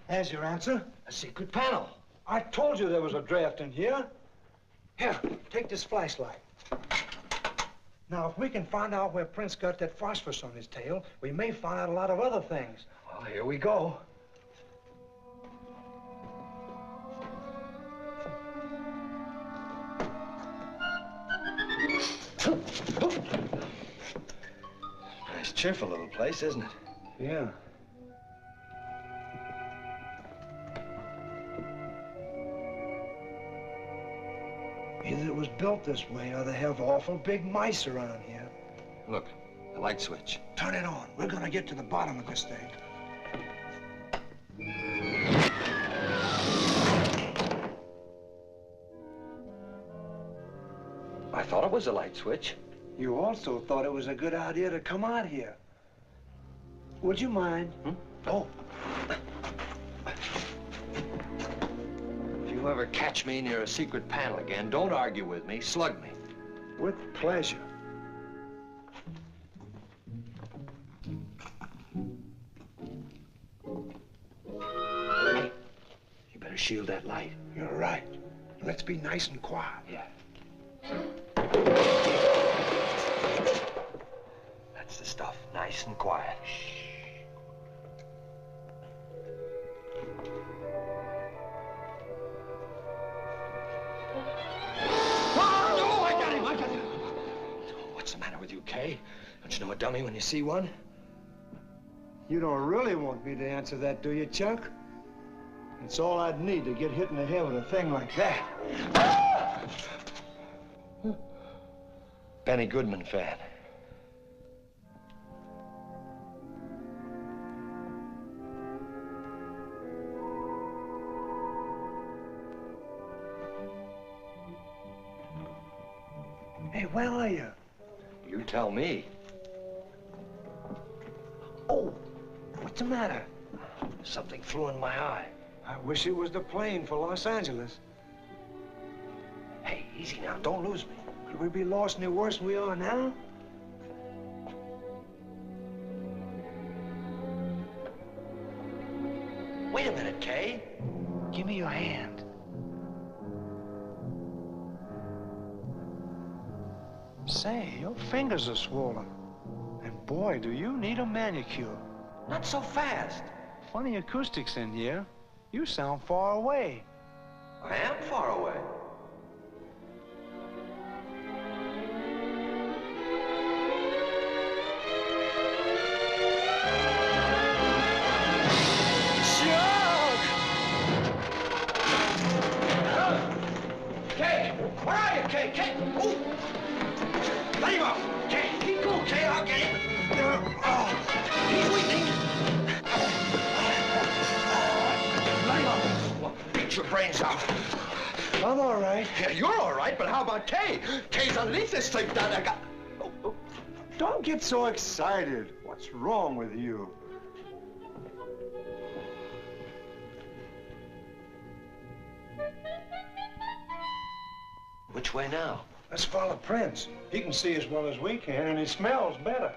There's your answer. A secret panel. I told you there was a draft in here. Here, take this flashlight. Now, if we can find out where Prince got that phosphorus on his tail, we may find out a lot of other things. Well, here we go. Nice, cheerful little place, isn't it? Yeah. Either it was built this way or they have awful big mice around here. Look, the light switch. Turn it on. We're gonna get to the bottom of this thing. I thought it was a light switch. You also thought it was a good idea to come out here. Would you mind? Oh. If you ever catch me near a secret panel again, don't argue with me. Slug me. With pleasure. Hey, you better shield that light. You're right. Let's be nice and quiet. Yeah. That's the stuff. Nice and quiet. Shh. Oh, I got him! I got him! What's the matter with you, Kay? Don't you know a dummy when you see one? You don't really want me to answer that, do you, Chuck? It's all I'd need to get hit in the head with a thing like that. Benny Goodman fan. Hey, where are you? You tell me. Oh, what's the matter? Something flew in my eye. I wish it was the plane for Los Angeles. Hey, easy now. Don't lose me. Could we be lost any worse than we are now? Wait a minute, Kay. Give me your hand. Say, your fingers are swollen. And boy, do you need a manicure. Not so fast. Funny acoustics in here. You sound far away. I am far away. Kay, where are you, Kay? Kay, ooh. Let him up. Kay, keep cool, Kay. I'll get him. Oh, he's weakening. Let him up. Well, beat your brains out. I'm all right. Yeah, you're all right, but how about Kay? Kay's underneath this thing down there. Don't get so excited. What's wrong with you? Which way now? Let's follow Prince. He can see as well as we can, and he smells better.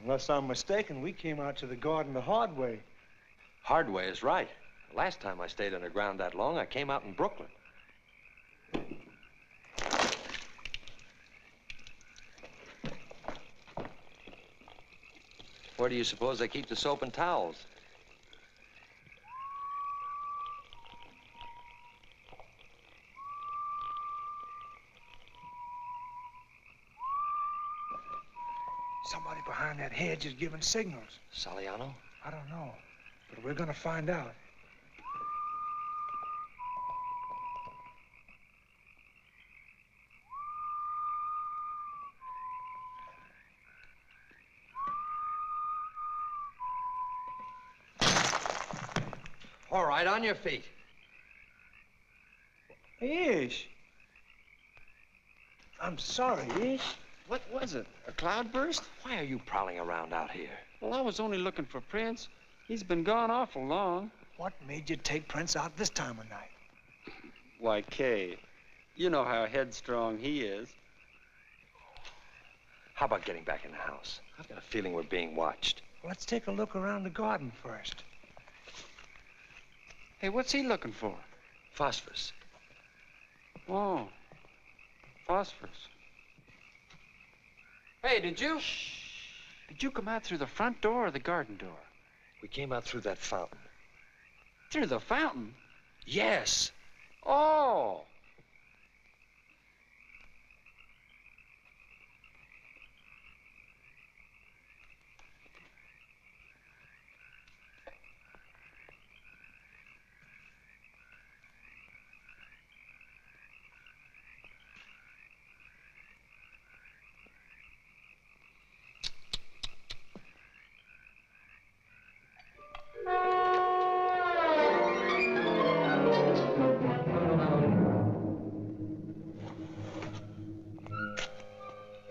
Unless I'm mistaken, we came out to the garden the hard way. Hard way is right. Last time I stayed underground that long, I came out in Brooklyn. Where do you suppose they keep the soap and towels? Somebody behind that hedge is giving signals. Saliano? I don't know, but we're gonna find out. All right, on your feet. Ish. I'm sorry, Ish. What was it? A cloudburst? Why are you prowling around out here? Well, I was only looking for Prince. He's been gone awful long. What made you take Prince out this time of night? Why, Kay, you know how headstrong he is. How about getting back in the house? I've got a feeling we're being watched. Let's take a look around the garden first. Hey, what's he looking for? Phosphorus. Oh, phosphorus. Hey, did you come out through the front door or the garden door? We came out through that fountain. Through the fountain? Yes. Oh.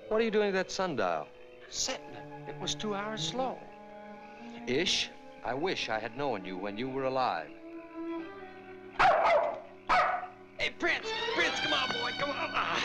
What are you doing to that sundial? Setting it. It was 2 hours slow. Ish, I wish I had known you when you were alive. Hey, Prince! Prince, come on, boy, come on! Ah.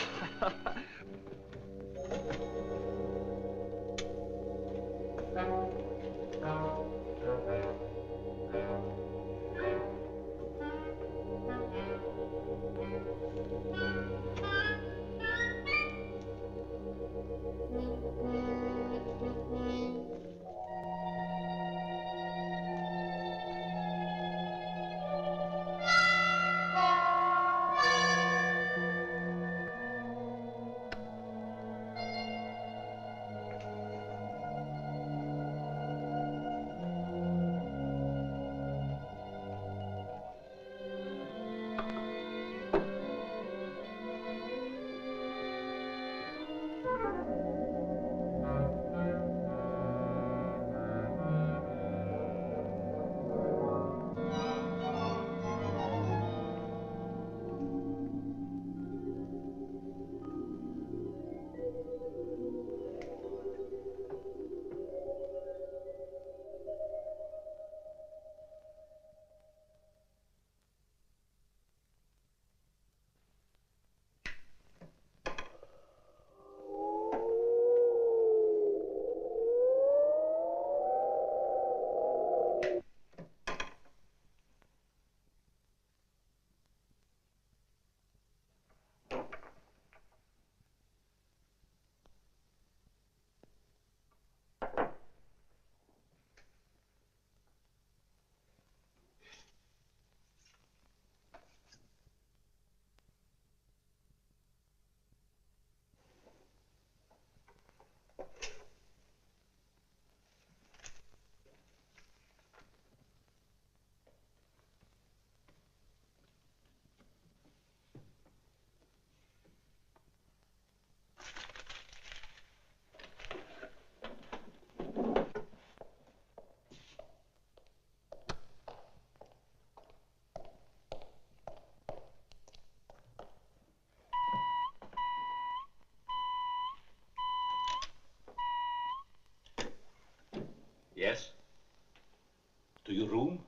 room.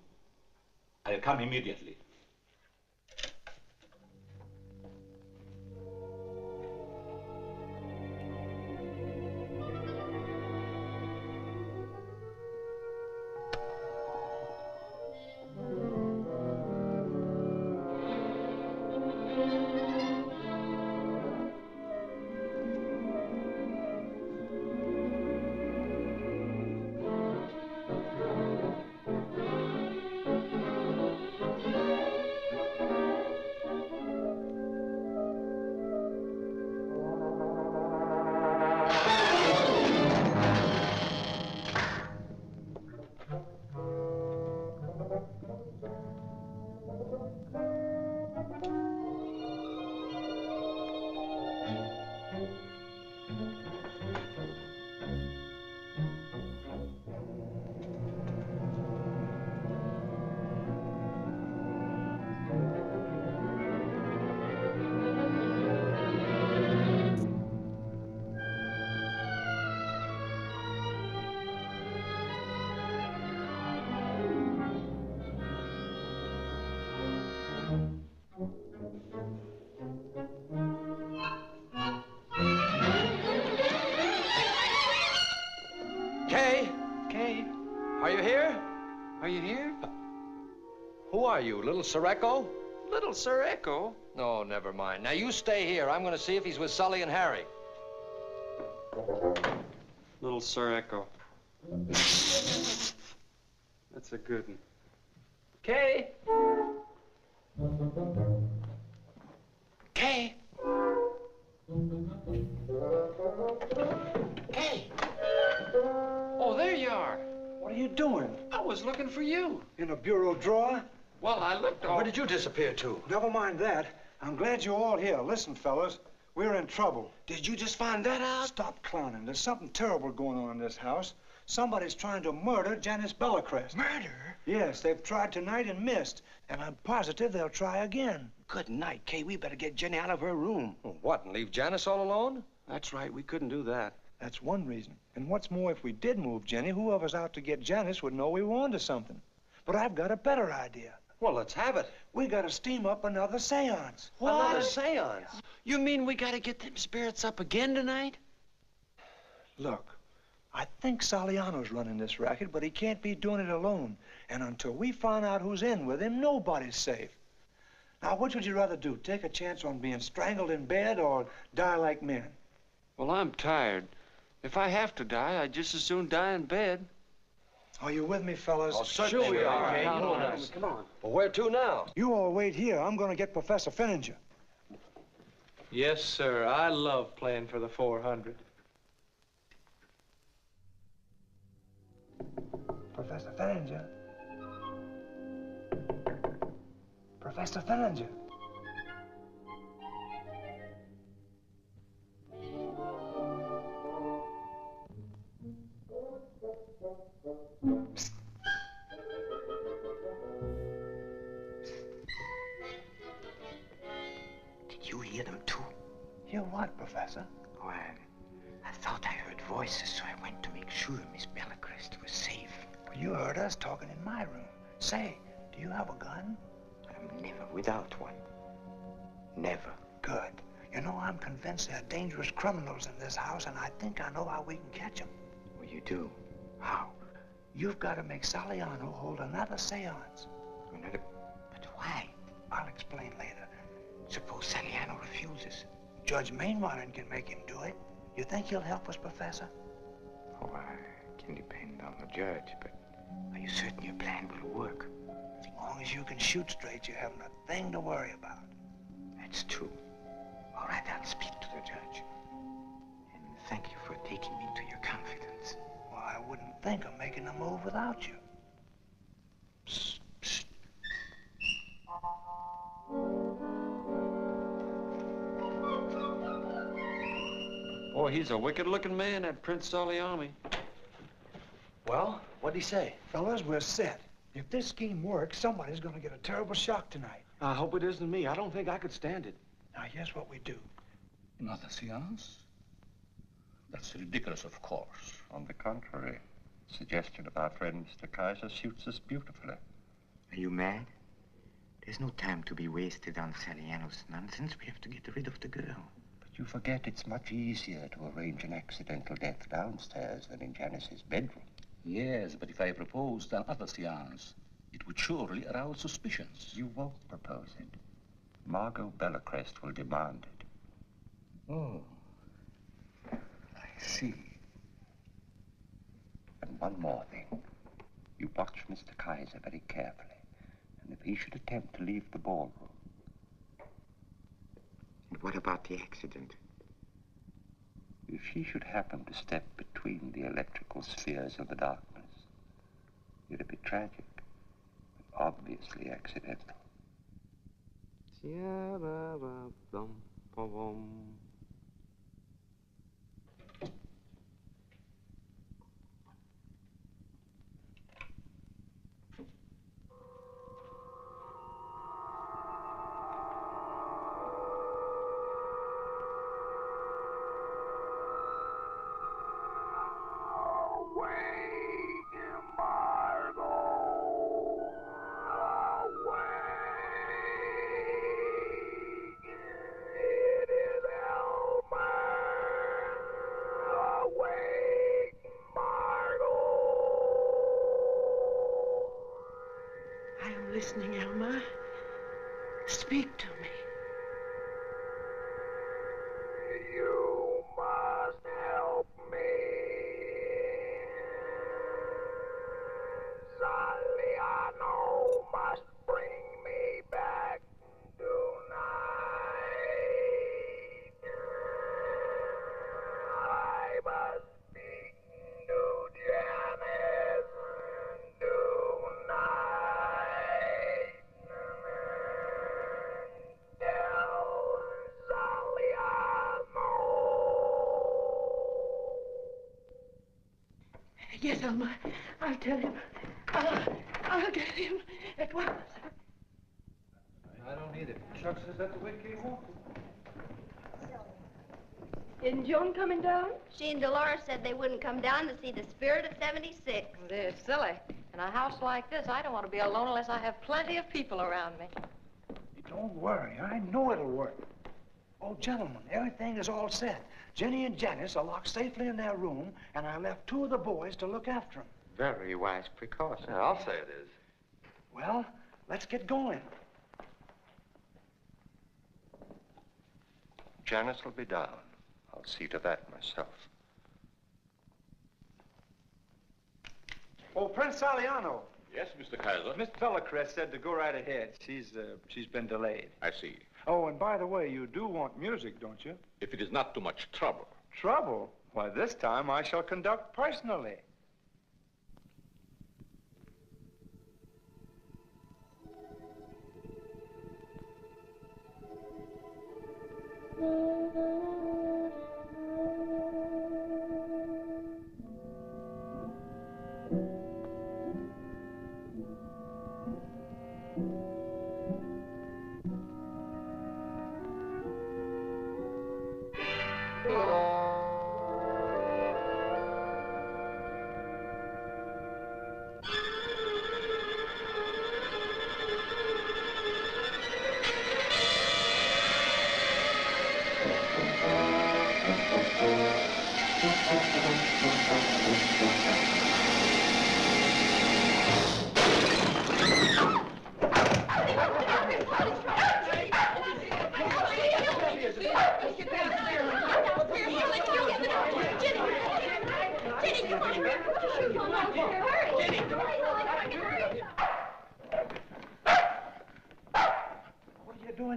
I'll come immediately. Are you here? Are you here? Who are you, Little Sir Echo? Little Sir Echo? No, never mind. Now, you stay here. I'm going to see if he's with Sully and Harry. Little Sir Echo. That's a good one. Kay? Kay? Kay? Oh, there you are. What are you doing? I was looking for you. In a bureau drawer? Well, I looked all... Where did you disappear to? Never mind that. I'm glad you're all here. Listen, fellas, we're in trouble. Did you just find that out? Stop clowning. There's something terrible going on in this house. Somebody's trying to murder Janice Bellecrest. Murder? Yes, they've tried tonight and missed. And I'm positive they'll try again. Good night, Kay. We better get Jenny out of her room. Well, what, and leave Janice all alone? That's right. We couldn't do that. That's one reason. And what's more, if we did move Jenny, whoever's out to get Janice would know we were onto something. But I've got a better idea. Well, let's have it. We gotta steam up another seance. What? Another seance? You mean we gotta get them spirits up again tonight? Look, I think Saliano's running this racket, but he can't be doing it alone. And until we find out who's in with him, nobody's safe. Now, which would you rather do? Take a chance on being strangled in bed or die like men? Well, I'm tired. If I have to die, I'd just as soon die in bed. Are you with me, fellas? Oh, certainly we are. Hey, Come on. come on. Well, where to now? You all wait here. I'm gonna get Professor Finninger. Yes, sir. I love playing for the 400. Professor Finninger. Professor Finninger. Did you hear them too? Hear what, Professor? Well, I thought I heard voices, so I went to make sure Miss Bellecrest was safe. Well, you heard us talking in my room. Say, do you have a gun? I'm never without one. Never. Good. You know, I'm convinced there are dangerous criminals in this house, and I think I know how we can catch them. Well, you do? How? You've got to make Saliano hold another seance. Another? But why? I'll explain later. Suppose Saliano refuses. Judge Mainwaring can make him do it. You think he'll help us, Professor? Oh, I can depend on the judge, but are you certain your plan will work? As long as you can shoot straight, you haven't a thing to worry about. That's true. All right, I'll speak to the judge. And thank you for taking me into your confidence. Well, I wouldn't think of making a move without you. Psst, psst. Boy, he's a wicked-looking man, that Prince Saliami. Well, what'd he say? Fellas, we're set. If this scheme works, somebody's gonna get a terrible shock tonight. I hope it isn't me. I don't think I could stand it. Now, here's what we do. Another seance? That's ridiculous, of course. on the contrary, The suggestion of our friend Mr. Kaiser suits us beautifully. Are you mad? There's no time to be wasted on Saliano's nonsense. We have to get rid of the girl. But you forget it's much easier to arrange an accidental death downstairs than in Janice's bedroom. Yes, but if I proposed another seance, it would surely arouse suspicions. You won't propose it. Margot Bellecrest will demand it. Oh, I see. And one more thing. You watch Mr. Kaiser very carefully. And if he should attempt to leave the ballroom... And what about the accident? If she should happen to step between the electrical spheres of the darkness, it'd be tragic, but obviously accidental. Listening, Elmer. Speak to me. You must help me. Saliano must bring me back tonight. I must speak to Janice tonight. Yes, Elmer. I'll tell him. I'll tell him at once. I don't need it. Chuck says that's the way Kay walked. Isn't Joan coming down? She and Dolores said they wouldn't come down to see the Spirit of 76. They're silly. In a house like this, I don't want to be alone unless I have plenty of people around me. Don't worry. I know it'll work. Oh, gentlemen, everything is all set. Jenny and Janice are locked safely in their room, and I left 2 of the boys to look after them. Very wise precaution. Yeah, I'll say it is. Well, let's get going. Janice will be down. I'll see to that myself. Oh, Prince Saliano. Yes, Mr. Kaiser? Miss Bellecrest said to go right ahead. She's been delayed. I see. Oh, and by the way, you do want music, don't you? If it is not too much trouble. Trouble? Why, this time I shall conduct personally.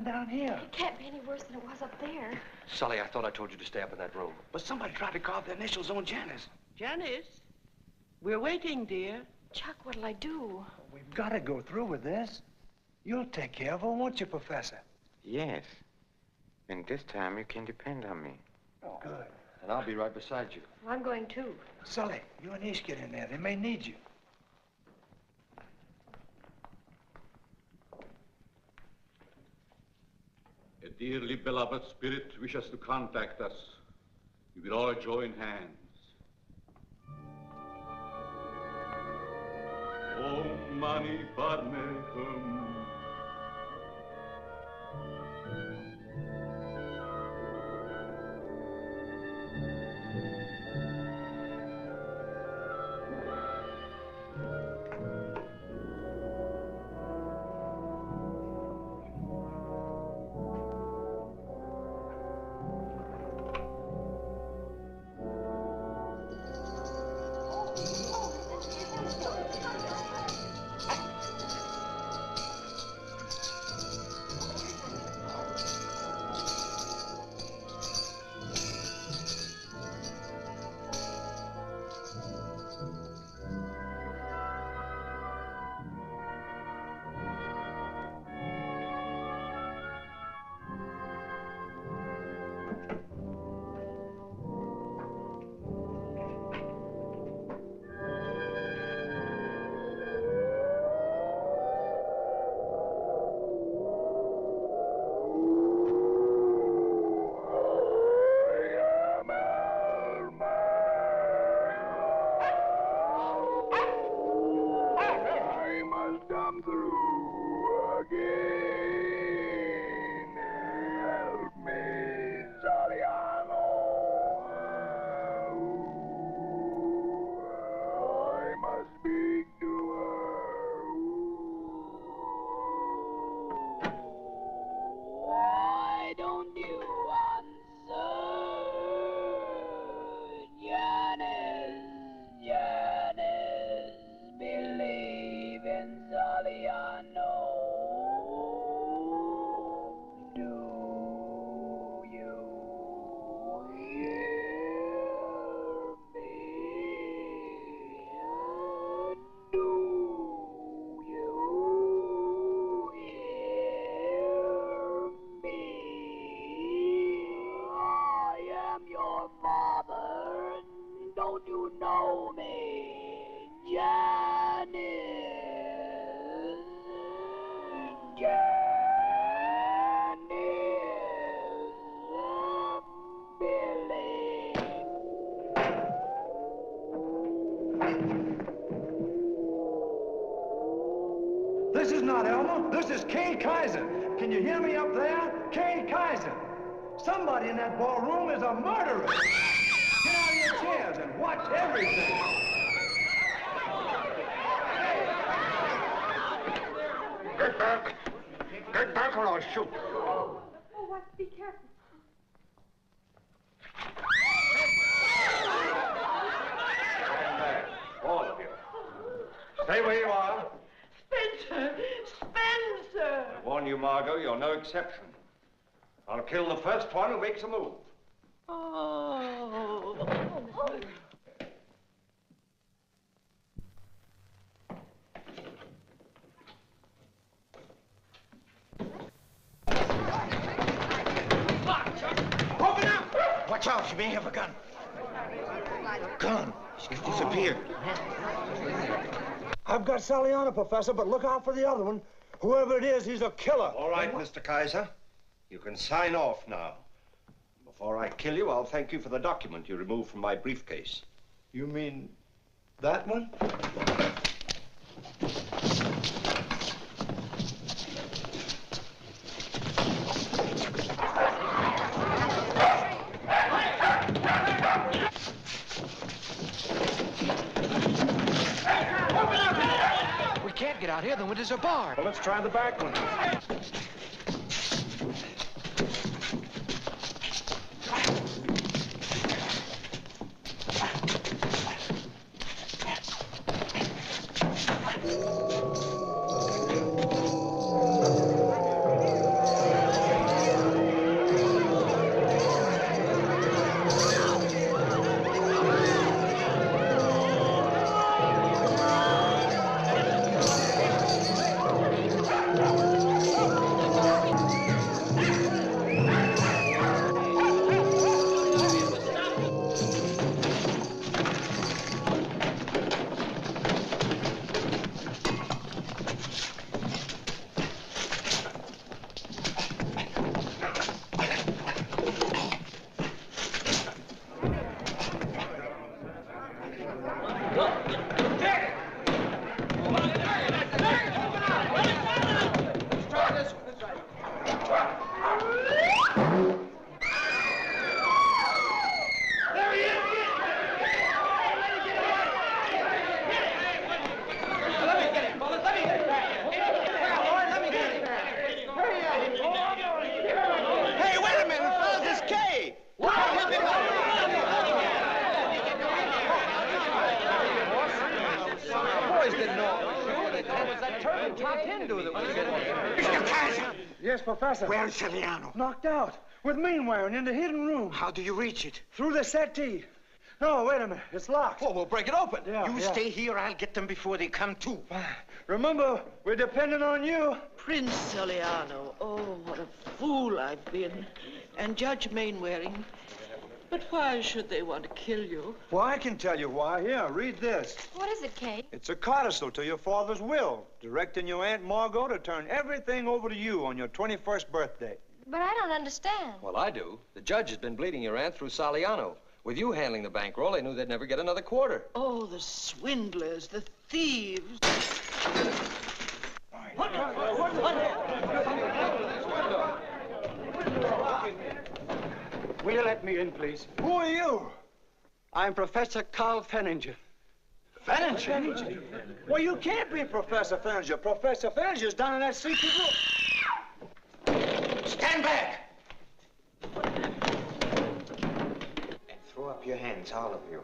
Down here. It can't be any worse than it was up there. Sully, I thought I told you to stay up in that room. But somebody tried to carve the initials on Janice. Janice, we're waiting, dear. Chuck, what'll I do? We've got to go through with this. You'll take care of her, won't you, Professor? Yes. And this time you can depend on me. Oh, good. And I'll be right beside you. Well, I'm going too. Sully, you and Ish get in there. They may need you. A dearly beloved spirit wishes to contact us. We will all join hands. money partner. This is not Elmer. This is Kay Kaiser. Can you hear me up there? Kay Kaiser. Somebody in that ballroom is a murderer. Get out of your chairs and watch everything. Get back. Get back or I'll shoot. Oh, what? Be careful. Stand back, all of you. Stay where you are. Spencer! Spencer! I warn you, Margot, you're no exception. I'll kill the first one who makes a move. Oh. Open up! Watch out, she may have a gun. Gun. She's disappeared. I've got Saliano, Professor, but look out for the other one. Whoever it is, he's a killer. All right, Mr. Kaiser. You can sign off now. Before I kill you, I'll thank you for the document you removed from my briefcase. You mean that one? We can't get out here. The windows are barred. Well, let's try the back window. even top 10 do that. Mr. Kaiser! Yes, Professor. Where's Saliano? Knocked out. With Mainwaring in the hidden room. How do you reach it? Through the settee. No, wait a minute. It's locked. Oh, we'll break it open. Yeah, you stay here. I'll get them before they come to. Remember, we're depending on you. Prince Saliano. Oh, what a fool I've been. And Judge Mainwaring. But why should they want to kill you? Well, I can tell you why. Here, read this. What is it, Kate? It's a codicil to your father's will, directing your Aunt Margot to turn everything over to you on your 21st birthday. But I don't understand. Well, I do. The judge has been bleeding your aunt through Saliano. With you handling the bankroll, they knew they'd never get another quarter. Oh, the swindlers, the thieves. Will you let me in, please? Who are you? I'm Professor Carl Fenninger. Fenninger? Well, you can't be Professor Fenninger. Professor Fenninger's down in that secret room. Stand back! Throw up your hands, all of you.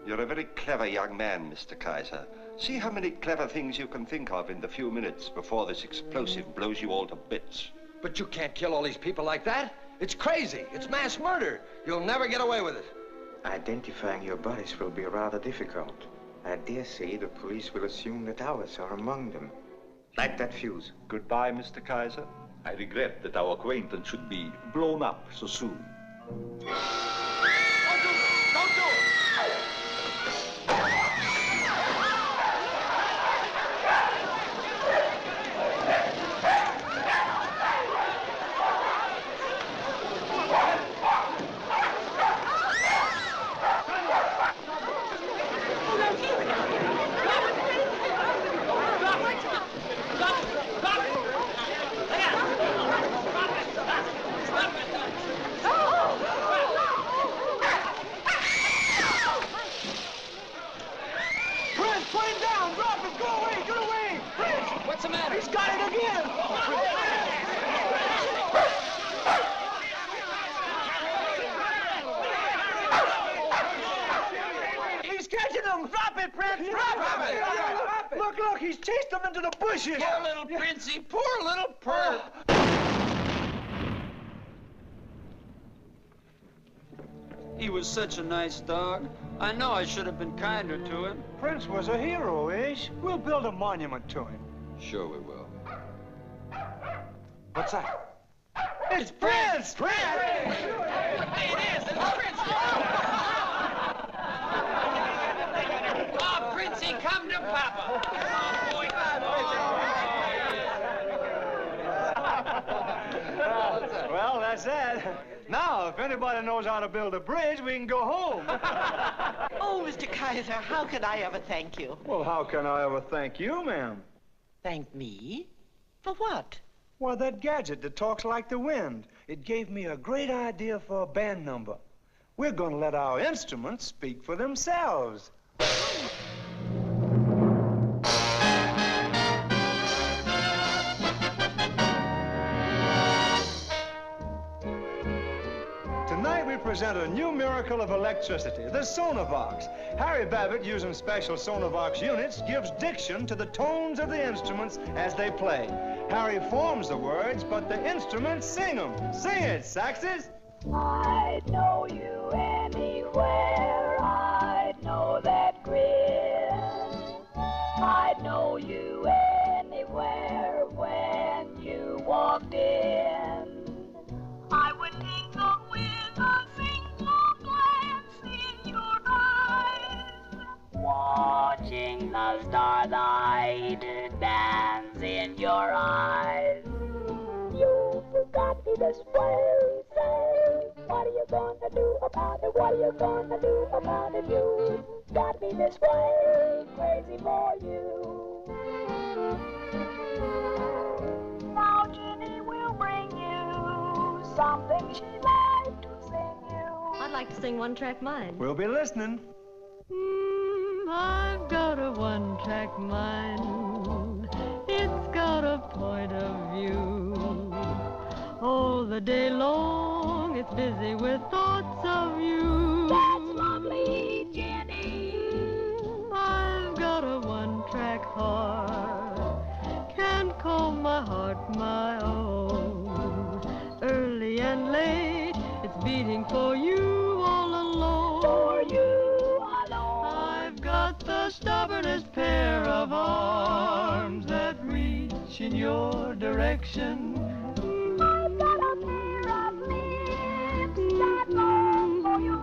You're a very clever young man, Mr. Kaiser. See how many clever things you can think of in the few minutes before this explosive blows you all to bits. But you can't kill all these people like that. It's crazy. It's mass murder. You'll never get away with it. Identifying your bodies will be rather difficult. I dare say the police will assume that ours are among them. Light that fuse. Goodbye, Mr. Kaiser. I regret that our acquaintance should be blown up so soon. Don't do it! Don't do it! What's the matter? He's got it again! He's catching them! Drop it, Prince! Drop it! Look, he's chased them into the bushes! Poor little Princey, poor little Pearl. He was such a nice dog. I know I should have been kinder to him. Prince was a hero, Ish. We'll build a monument to him. Sure we will. What's that? It's Prince! Prince! Hey, it is! It's Prince! Oh, Princey, come to Papa! Oh, boy, Well, that's that. Now, if anybody knows how to build a bridge, we can go home. Oh, Mr. Kaiser, how can I ever thank you? Well, how can I ever thank you, ma'am? Thank me? For what? Well, that gadget that talks like the wind. It gave me a great idea for a band number. We're going to let our instruments speak for themselves. Tonight we present a new miracle of electricity, the Sonavox. Harry Babbitt, using special Sonavox units, gives diction to the tones of the instruments as they play. Harry forms the words, but the instruments sing them. Sing it, Saxes. I'd know you anywhere. I'd know that grin. I'd know you anywhere when you walked in. I would tingle with a single glance in your eyes, watching the stars dance in your eyes. You got me this way, say, what are you gonna do about it? What are you gonna do about it? You got me this way, crazy for you. Now Jenny will bring you something she'd like to sing you. I'd like to sing One Track Mind. We'll be listening. I've got a one-track mind. It's got a point of view. All the day long, it's busy with thoughts of you. That's lovely, Jenny. I've got a one-track heart. of arms that reach in your direction. I've got a pair of lips that long for your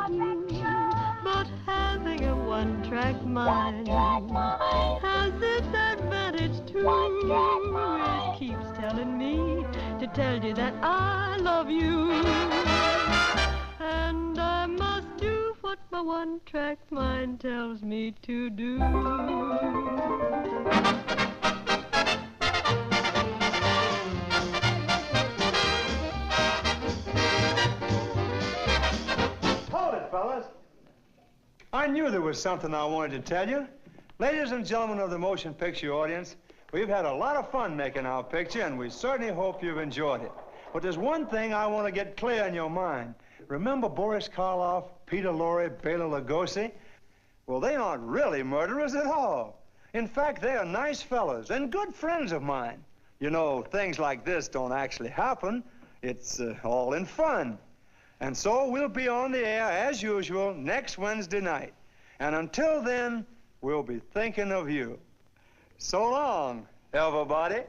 affection. But having a one-track mind has its advantage too. It keeps telling me to tell you that I love you. And I must do what my one-track mind tells me to do. Hold it, fellas. I knew there was something I wanted to tell you. Ladies and gentlemen of the motion picture audience, we've had a lot of fun making our picture, and we certainly hope you've enjoyed it. But there's one thing I want to get clear in your mind. Remember Boris Karloff, Peter Lorre, Bela Lugosi? Well, they aren't really murderers at all. In fact, they are nice fellas and good friends of mine. You know, things like this don't actually happen. It's all in fun. And so we'll be on the air as usual next Wednesday night. And until then, we'll be thinking of you. So long, everybody.